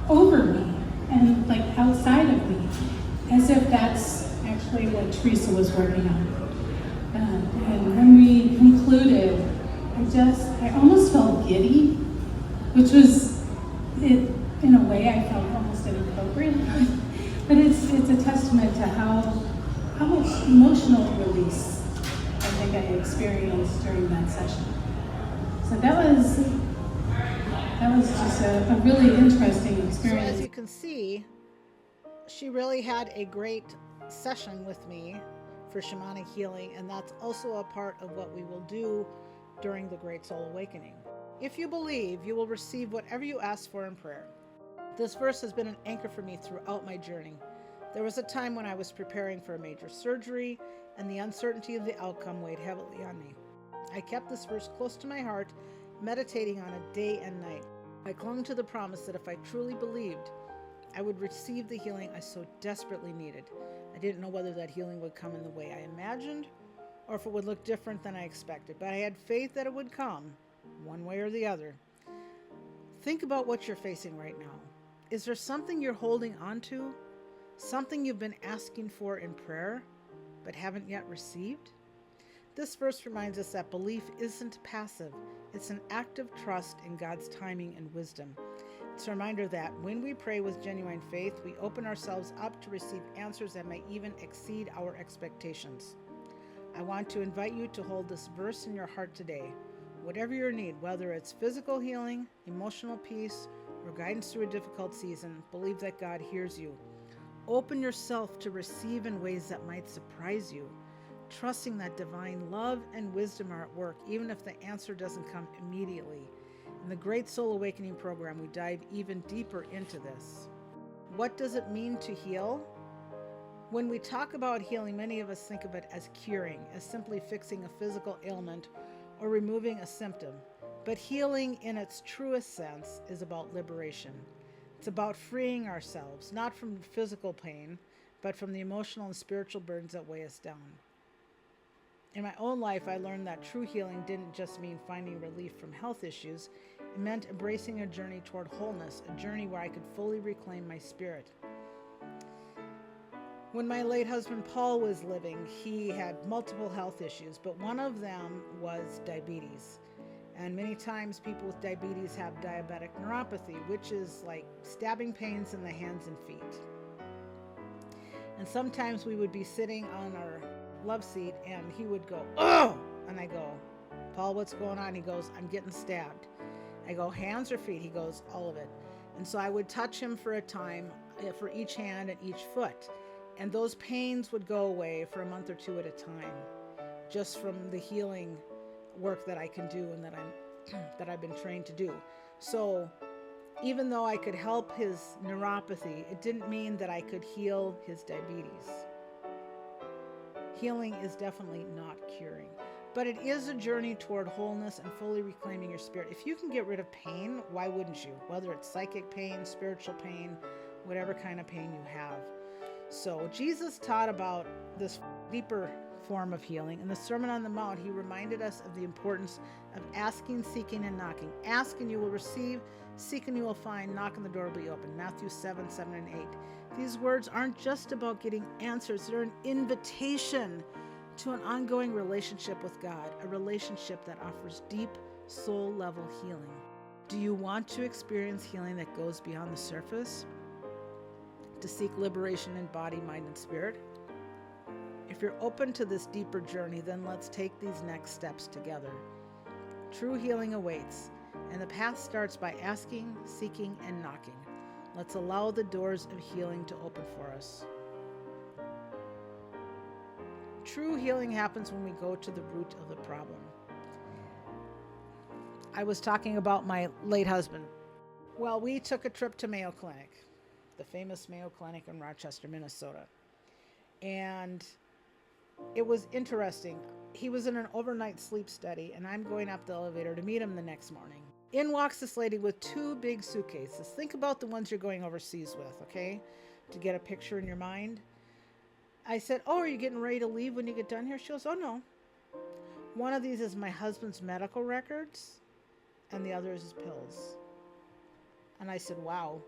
over me and like outside of me, as if that's actually what Teresa was working on. And when we concluded, I almost felt giddy, which was it. In a way, I felt almost inappropriate, but it's a testament to how much emotional release I think I experienced during that session. So that was just a really interesting experience. So as you can see, she really had a great session with me for shamanic healing, and that's also a part of what we will do during the Great Soul Awakening. If you believe, you will receive whatever you ask for in prayer. This verse has been an anchor for me throughout my journey. There was a time when I was preparing for a major surgery, and the uncertainty of the outcome weighed heavily on me. I kept this verse close to my heart, meditating on it day and night. I clung to the promise that if I truly believed, I would receive the healing I so desperately needed. I didn't know whether that healing would come in the way I imagined, or if it would look different than I expected, but I had faith that it would come, one way or the other. Think about what you're facing right now. Is there something you're holding on to? Something you've been asking for in prayer, but haven't yet received? This verse reminds us that belief isn't passive. It's an active trust in God's timing and wisdom. It's a reminder that when we pray with genuine faith, we open ourselves up to receive answers that may even exceed our expectations. I want to invite you to hold this verse in your heart today. Whatever your need, whether it's physical healing, emotional peace, or guidance through a difficult season, believe that God hears you. Open yourself to receive in ways that might surprise you, trusting that divine love and wisdom are at work, even if the answer doesn't come immediately. In the Great Soul Awakening program, we dive even deeper into this. What does it mean to heal? When we talk about healing, many of us think of it as curing, as simply fixing a physical ailment or removing a symptom. But healing in its truest sense is about liberation. It's about freeing ourselves, not from physical pain, but from the emotional and spiritual burdens that weigh us down. In my own life, I learned that true healing didn't just mean finding relief from health issues. It meant embracing a journey toward wholeness, a journey where I could fully reclaim my spirit. When my late husband Paul was living, he had multiple health issues, but one of them was diabetes. And many times people with diabetes have diabetic neuropathy, which is like stabbing pains in the hands and feet. And sometimes we would be sitting on our love seat and he would go, "Oh!" And I go, "Paul, what's going on?" He goes, "I'm getting stabbed." I go, "Hands or feet?" He goes, "All of it." And so I would touch him for a time, for each hand and each foot. And those pains would go away for a month or two at a time, just from the healing work that I can do and that I've been trained to do. So even though I could help his neuropathy, it didn't mean that I could heal his diabetes. Healing is definitely not curing, but it is a journey toward wholeness and fully reclaiming your spirit. If you can get rid of pain, why wouldn't you? Whether it's psychic pain, spiritual pain, whatever kind of pain you have. So Jesus taught about this deeper form of healing. In the Sermon on the Mount, he reminded us of the importance of asking, seeking, and knocking. Ask and you will receive, seek and you will find, knock and the door will be open. Matthew 7, 7 and 8. These words aren't just about getting answers. They're an invitation to an ongoing relationship with God, a relationship that offers deep soul-level healing. Do you want to experience healing that goes beyond the surface? To seek liberation in body, mind, and spirit? If you're open to this deeper journey, then let's take these next steps together. True healing awaits, and the path starts by asking, seeking, and knocking. Let's allow the doors of healing to open for us. True healing happens when we go to the root of the problem. I was talking about my late husband. Well, we took a trip to Mayo Clinic, the famous Mayo Clinic in Rochester, Minnesota. And it was interesting. He was in an overnight sleep study, and I'm going up the elevator to meet him the next morning. In walks this lady with 2 big suitcases. Think about the ones you're going overseas with, okay? To get a picture in your mind. I said, "Oh, are you getting ready to leave when you get done here?" She goes, "Oh, no. One of these is my husband's medical records, and the other is his pills." And I said, "Wow.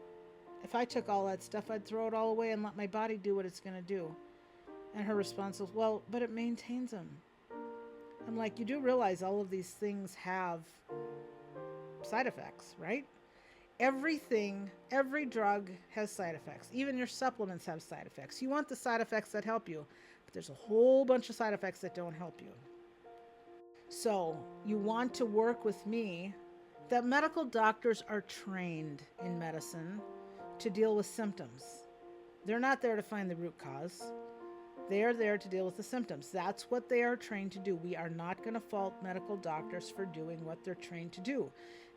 If I took all that stuff, I'd throw it all away and let my body do what it's going to do." And her response was, "Well, but it maintains them." I'm like, you do realize all of these things have side effects, right? Everything, every drug has side effects. Even your supplements have side effects. You want the side effects that help you, but there's a whole bunch of side effects that don't help you. So you want to work with me. That medical doctors are trained in medicine to deal with symptoms. They're not there to find the root cause. They are there to deal with the symptoms. That's what they are trained to do. We are not going to fault medical doctors for doing what they're trained to do.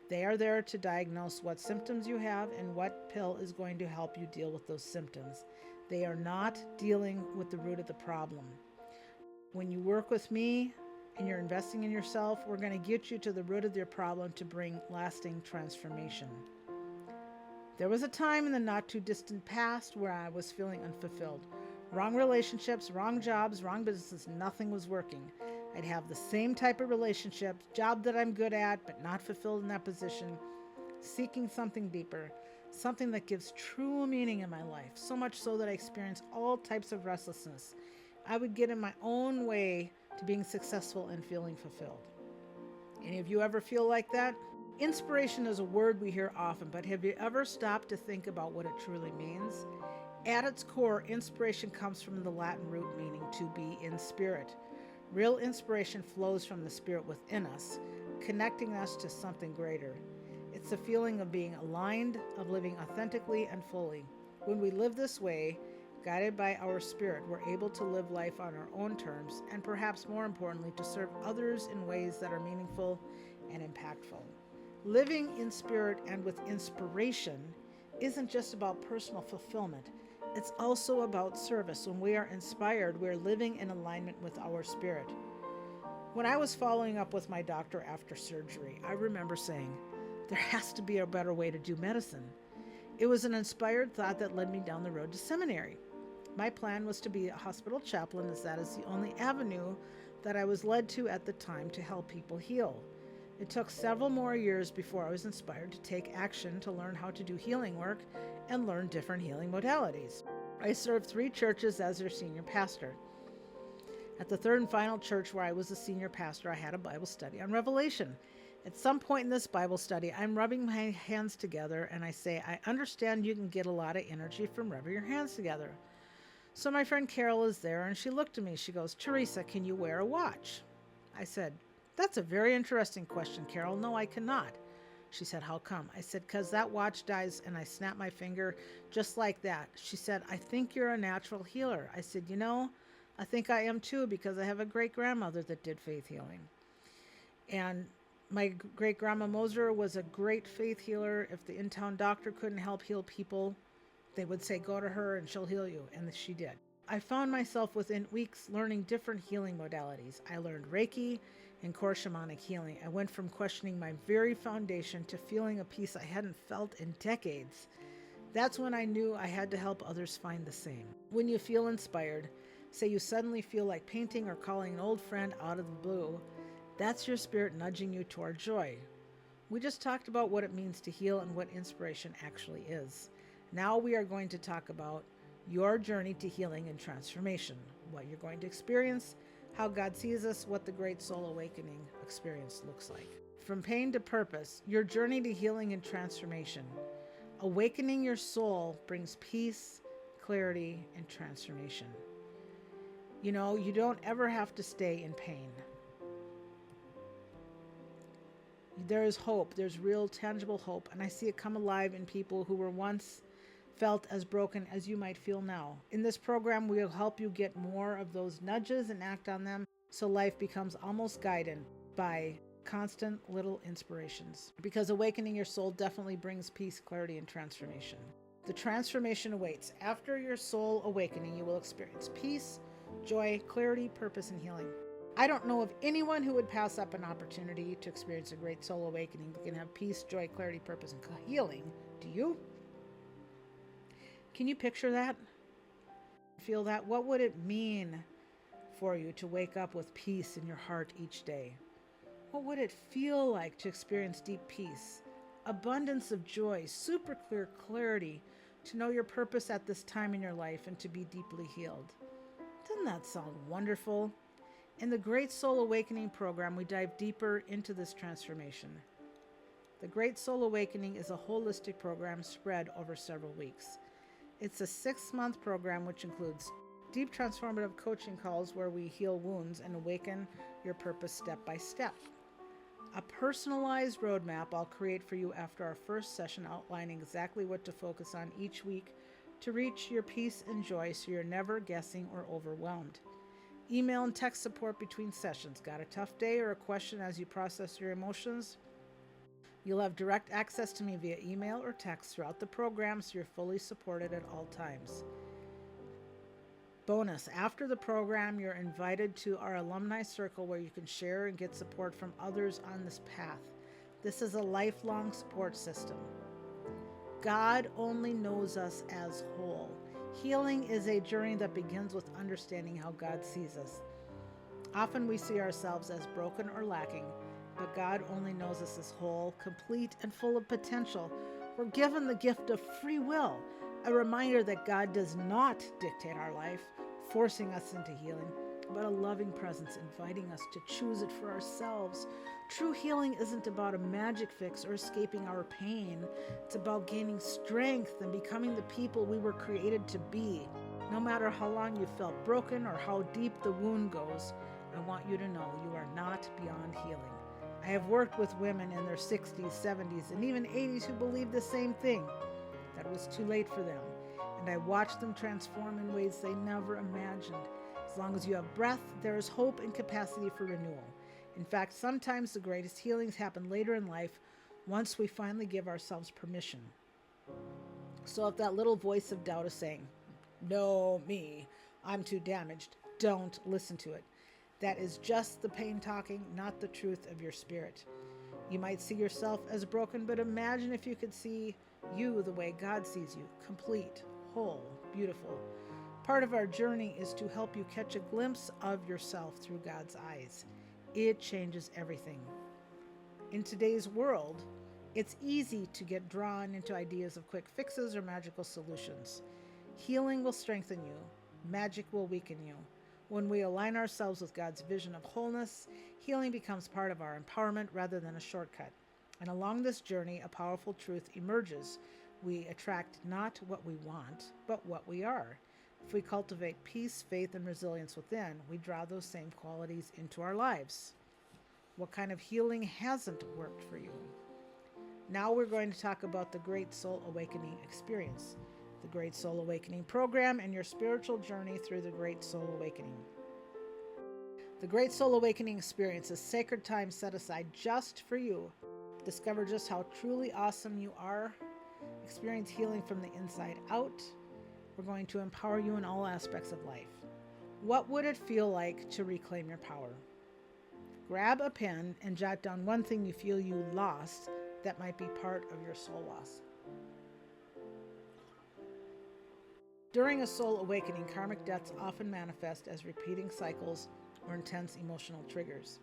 They are there to diagnose what symptoms you have and what pill is going to help you deal with those symptoms. They are not dealing with the root of the problem. When you work with me and you're investing in yourself, we're going to get you to the root of your problem to bring lasting transformation. There was a time in the not too distant past where I was feeling unfulfilled. Wrong relationships, wrong jobs, wrong businesses, nothing was working. I'd have the same type of relationship, job that I'm good at, but not fulfilled in that position, seeking something deeper, something that gives true meaning in my life, so much so that I experience all types of restlessness. I would get in my own way to being successful and feeling fulfilled. Any of you ever feel like that? Inspiration is a word we hear often, but have you ever stopped to think about what it truly means? At its core, inspiration comes from the Latin root meaning to be in spirit. Real inspiration flows from the spirit within us, connecting us to something greater. It's a feeling of being aligned, of living authentically and fully. When we live this way, guided by our spirit, we're able to live life on our own terms, and perhaps more importantly, to serve others in ways that are meaningful and impactful. Living in spirit and with inspiration isn't just about personal fulfillment. It's also about service. When we are inspired, we're living in alignment with our spirit. When I was following up with my doctor after surgery, I remember saying, there has to be a better way to do medicine. It was an inspired thought that led me down the road to seminary. My plan was to be a hospital chaplain, as that is the only avenue that I was led to at the time to help people heal. It took several more years before I was inspired to take action to learn how to do healing work and learn different healing modalities. I served 3 churches as their senior pastor. At the third and final church where I was a senior pastor, I had a Bible study on Revelation. At some point in this Bible study, I'm rubbing my hands together and I say, I understand you can get a lot of energy from rubbing your hands together. So my friend Carol is there and she looked at me. She goes, Teresa, can you wear a watch? I said, that's a very interesting question, Carol. No, I cannot. She said, how come? I said, because that watch dies, and I snapped my finger just like that. She said, I think you're a natural healer. I said, I think I am too, because I have a great-grandmother that did faith healing. And my great-grandma Moser was a great faith healer. If the in-town doctor couldn't help heal people, they would say, go to her and she'll heal you. And she did. I found myself within weeks learning different healing modalities. I learned Reiki and core shamanic healing. I went from questioning my very foundation to feeling a peace I hadn't felt in decades. That's when I knew I had to help others find the same. When you feel inspired, say you suddenly feel like painting or calling an old friend out of the blue, that's your spirit nudging you toward joy. We just talked about what it means to heal and what inspiration actually is. Now we are going to talk about your journey to healing and transformation, what you're going to experience, how God sees us, what the Great Soul Awakening experience looks like. From pain to purpose, your journey to healing and transformation. Awakening your soul brings peace, clarity, and transformation. You don't ever have to stay in pain. There is hope. There's real tangible hope, and I see it come alive in people who were once felt as broken as you might feel now. In this program, we'll help you get more of those nudges and act on them so life becomes almost guided by constant little inspirations. Because awakening your soul definitely brings peace, clarity, and transformation. The transformation awaits. After your soul awakening, you will experience peace, joy, clarity, purpose, and healing. I don't know of anyone who would pass up an opportunity to experience a great soul awakening that can have peace, joy, clarity, purpose, and healing. Do you? Can you picture that? Feel that? What would it mean for you to wake up with peace in your heart each day? What would it feel like to experience deep peace, abundance of joy, super clear clarity, to know your purpose at this time in your life and to be deeply healed? Doesn't that sound wonderful? In the Great Soul Awakening program, we dive deeper into this transformation. The Great Soul Awakening is a holistic program spread over several weeks. It's a 6-month program which includes deep transformative coaching calls where we heal wounds and awaken your purpose step by step. A personalized roadmap I'll create for you after our first session outlining exactly what to focus on each week to reach your peace and joy so you're never guessing or overwhelmed. Email and text support between sessions. Got a tough day or a question as you process your emotions? You'll have direct access to me via email or text throughout the program, so you're fully supported at all times. Bonus, after the program, you're invited to our alumni circle where you can share and get support from others on this path. This is a lifelong support system. God only knows us as whole. Healing is a journey that begins with understanding how God sees us. Often we see ourselves as broken or lacking, but God only knows us as whole, complete, and full of potential. We're given the gift of free will, a reminder that God does not dictate our life, forcing us into healing, but a loving presence inviting us to choose it for ourselves. True healing isn't about a magic fix or escaping our pain. It's about gaining strength and becoming the people we were created to be. No matter how long you felt broken or how deep the wound goes, I want you to know you are not beyond healing. I have worked with women in their 60s, 70s, and even 80s who believe the same thing, that it was too late for them. And I watched them transform in ways they never imagined. As long as you have breath, there is hope and capacity for renewal. In fact, sometimes the greatest healings happen later in life once we finally give ourselves permission. So if that little voice of doubt is saying, "No, me, I'm too damaged," don't listen to it. That is just the pain talking, not the truth of your spirit. You might see yourself as broken, but imagine if you could see you the way God sees you, complete, whole, beautiful. Part of our journey is to help you catch a glimpse of yourself through God's eyes. It changes everything. In today's world, it's easy to get drawn into ideas of quick fixes or magical solutions. Healing will strengthen you. Magic will weaken you. When we align ourselves with God's vision of wholeness, healing becomes part of our empowerment rather than a shortcut. And along this journey, a powerful truth emerges. We attract not what we want, but what we are. If we cultivate peace, faith, and resilience within, we draw those same qualities into our lives. What kind of healing hasn't worked for you? Now we're going to talk about the Great Soul Awakening experience, the Great Soul Awakening program, and your spiritual journey through the Great Soul Awakening. The Great Soul Awakening experience is sacred time set aside just for you. Discover just how truly awesome you are. Experience healing from the inside out. We're going to empower you in all aspects of life. What would it feel like to reclaim your power? Grab a pen and jot down one thing you feel you lost that might be part of your soul loss. During a soul awakening, karmic debts often manifest as repeating cycles or intense emotional triggers.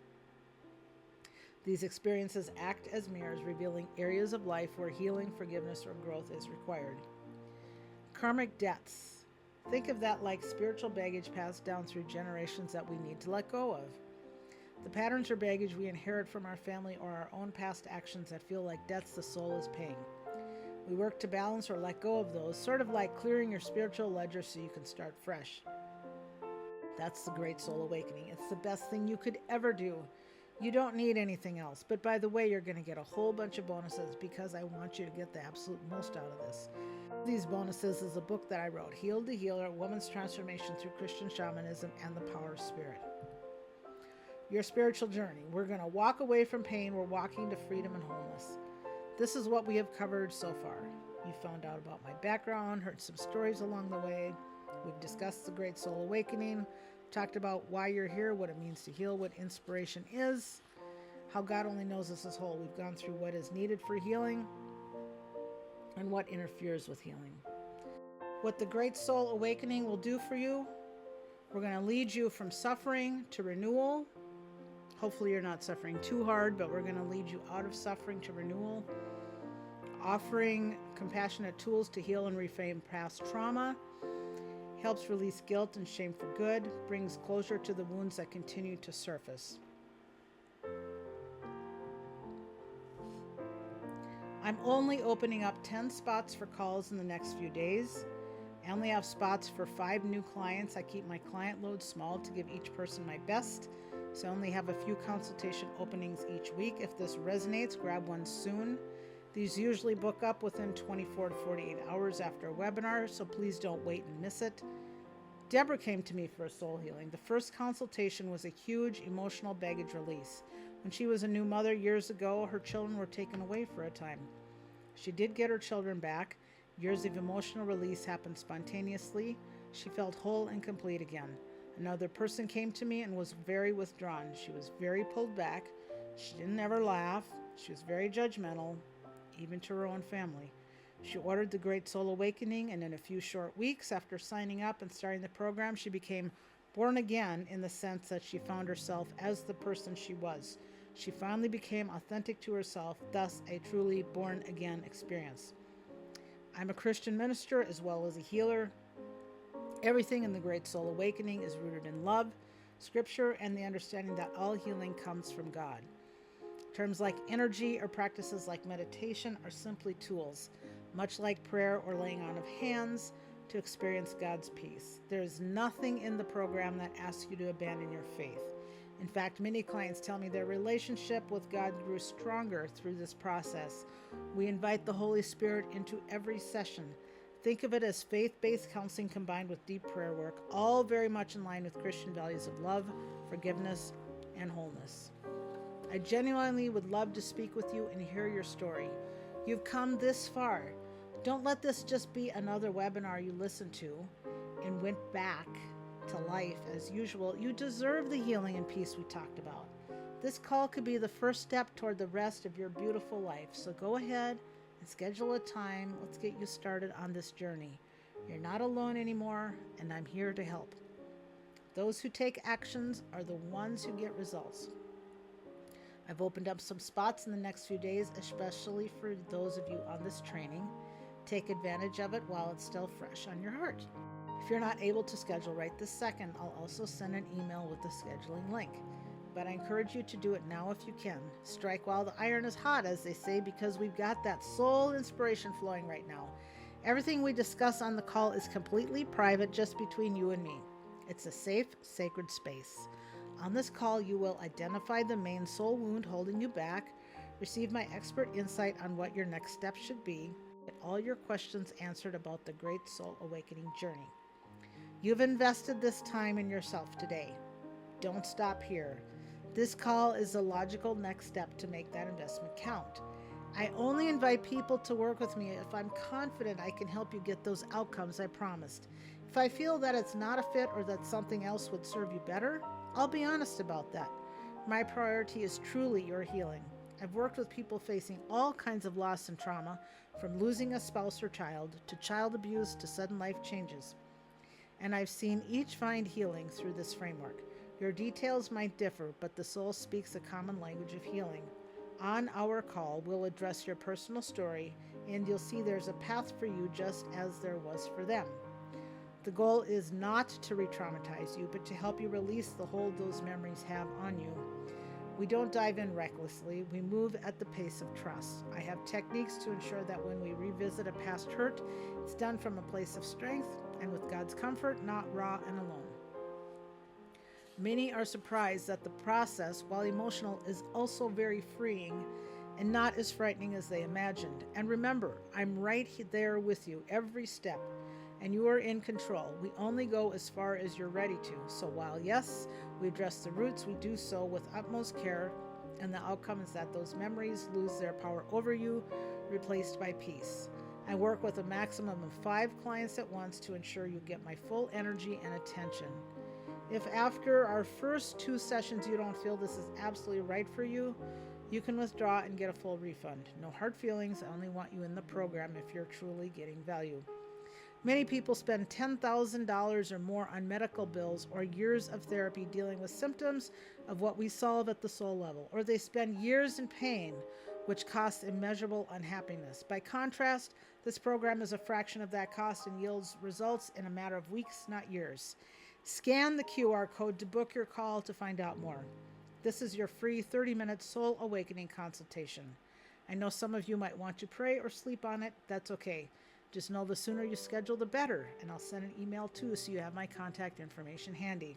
These experiences act as mirrors, revealing areas of life where healing, forgiveness, or growth is required. Karmic debts. Think of that like spiritual baggage passed down through generations that we need to let go of. The patterns or baggage we inherit from our family or our own past actions that feel like debts the soul is paying. We work to balance or let go of those, sort of like clearing your spiritual ledger so you can start fresh. That's the Great Soul Awakening. It's the best thing you could ever do. You don't need anything else. But by the way, you're going to get a whole bunch of bonuses because I want you to get the absolute most out of this. These bonuses is a book that I wrote, Healed to Healer, Woman's Transformation Through Christian Shamanism and the Power of Spirit. Your spiritual journey. We're going to walk away from pain. We're walking to freedom and wholeness. This is what we have covered so far. You found out about my background, heard some stories along the way. We've discussed the Great Soul Awakening, talked about why you're here, what it means to heal, what inspiration is, how God only knows us as whole. We've gone through what is needed for healing and what interferes with healing. What the Great Soul Awakening will do for you, we're going to lead you from suffering to renewal. Hopefully you're not suffering too hard, but we're going to lead you out of suffering to renewal, offering compassionate tools to heal and reframe past trauma, helps release guilt and shame for good, brings closure to the wounds that continue to surface. I'm only opening up 10 spots for calls in the next few days. I only have spots for 5 new clients. I keep my client load small to give each person my best, so I only have a few consultation openings each week. If this resonates, grab one soon. These usually book up within 24 to 48 hours after a webinar, so please don't wait and miss it. Deborah came to me for a soul healing. The first consultation was a huge emotional baggage release. When she was a new mother years ago, her children were taken away for a time. She did get her children back. Years of emotional release happened spontaneously. She felt whole and complete again. Another person came to me and was very withdrawn. She was very pulled back. She didn't ever laugh. She was very judgmental, even to her own family. She ordered the Great Soul Awakening, and in a few short weeks after signing up and starting the program, she became born again in the sense that she found herself as the person she was. She finally became authentic to herself, thus a truly born again experience. I'm a Christian minister as well as a healer. Everything in the Great Soul Awakening is rooted in love, scripture, and the understanding that all healing comes from God. Terms like energy or practices like meditation are simply tools, much like prayer or laying on of hands, to experience God's peace. There is nothing in the program that asks you to abandon your faith. In fact, many clients tell me their relationship with God grew stronger through this process. We invite the Holy Spirit into every session. Think of it as faith-based counseling combined with deep prayer work, all very much in line with Christian values of love, forgiveness, and wholeness. I genuinely would love to speak with you and hear your story. You've come this far. Don't let this just be another webinar you listened to and went back to life as usual. You deserve the healing and peace we talked about. This call could be the first step toward the rest of your beautiful life. So go ahead and schedule a time. Let's get you started on this journey. You're not alone anymore, and I'm here to help. Those who take actions are the ones who get results. I've opened up some spots in the next few days, especially for those of you on this training. Take advantage of it while it's still fresh on your heart. If you're not able to schedule right this second, I'll also send an email with the scheduling link. But I encourage you to do it now if you can. Strike while the iron is hot, as they say, because we've got that soul inspiration flowing right now. Everything we discuss on the call is completely private, just between you and me. It's a safe, sacred space. On this call, you will identify the main soul wound holding you back, receive my expert insight on what your next steps should be, get all your questions answered about the Great Soul Awakening journey. You've invested this time in yourself today. Don't stop here. This call is the logical next step to make that investment count. I only invite people to work with me if I'm confident I can help you get those outcomes I promised. If I feel that it's not a fit or that something else would serve you better, I'll be honest about that. My priority is truly your healing. I've worked with people facing all kinds of loss and trauma, from losing a spouse or child, to child abuse, to sudden life changes. And I've seen each find healing through this framework. Your details might differ, but the soul speaks a common language of healing. On our call, we'll address your personal story, and you'll see there's a path for you just as there was for them. The goal is not to re-traumatize you, but to help you release the hold those memories have on you. We don't dive in recklessly. We move at the pace of trust. I have techniques to ensure that when we revisit a past hurt, it's done from a place of strength and with God's comfort, not raw and alone. Many are surprised that the process, while emotional, is also very freeing and not as frightening as they imagined. And remember, I'm right there with you every step, and you are in control. We only go as far as you're ready to. So while, yes, we address the roots, we do so with utmost care, and the outcome is that those memories lose their power over you, replaced by peace. I work with a maximum of 5 clients at once to ensure you get my full energy and attention. If after our first 2 sessions you don't feel this is absolutely right for you, you can withdraw and get a full refund. No hard feelings. I only want you in the program if you're truly getting value. Many people spend $10,000 or more on medical bills or years of therapy dealing with symptoms of what we solve at the soul level, or they spend years in pain, which costs immeasurable unhappiness. By contrast, this program is a fraction of that cost and yields results in a matter of weeks, not years. Scan the QR code to book your call to find out more. This is your free 30-minute soul awakening consultation. I know some of you might want to pray or sleep on it. That's okay. Just know the sooner you schedule, the better, and I'll send an email too so you have my contact information handy.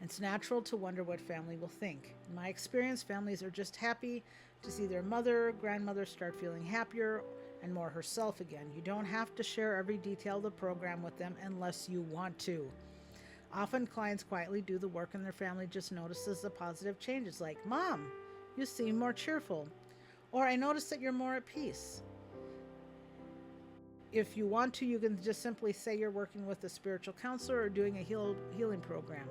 It's natural to wonder what family will think. In my experience, families are just happy to see their mother, grandmother start feeling happier and more herself again. You don't have to share every detail of the program with them unless you want to. Often clients quietly do the work and their family just notices the positive changes, like, "Mom, you seem more cheerful," or "I noticed that you're more at peace." If you want to, you can just simply say you're working with a spiritual counselor or doing a healing program.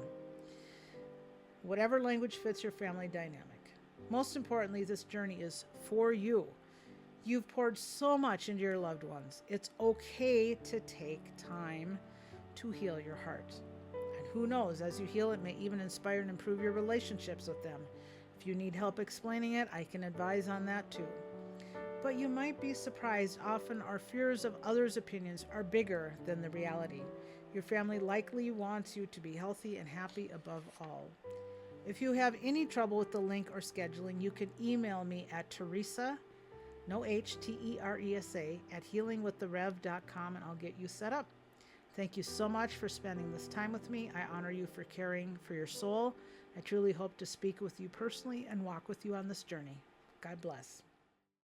Whatever language fits your family dynamic. Most importantly, this journey is for you. You've poured so much into your loved ones. It's okay to take time to heal your heart. And who knows, as you heal, it may even inspire and improve your relationships with them. If you need help explaining it, I can advise on that too. But you might be surprised, often our fears of others' opinions are bigger than the reality. Your family likely wants you to be healthy and happy above all. If you have any trouble with the link or scheduling, you can email me at Teresa, no H, Teresa, at healingwiththerev.com, and I'll get you set up. Thank you so much for spending this time with me. I honor you for caring for your soul. I truly hope to speak with you personally and walk with you on this journey. God bless.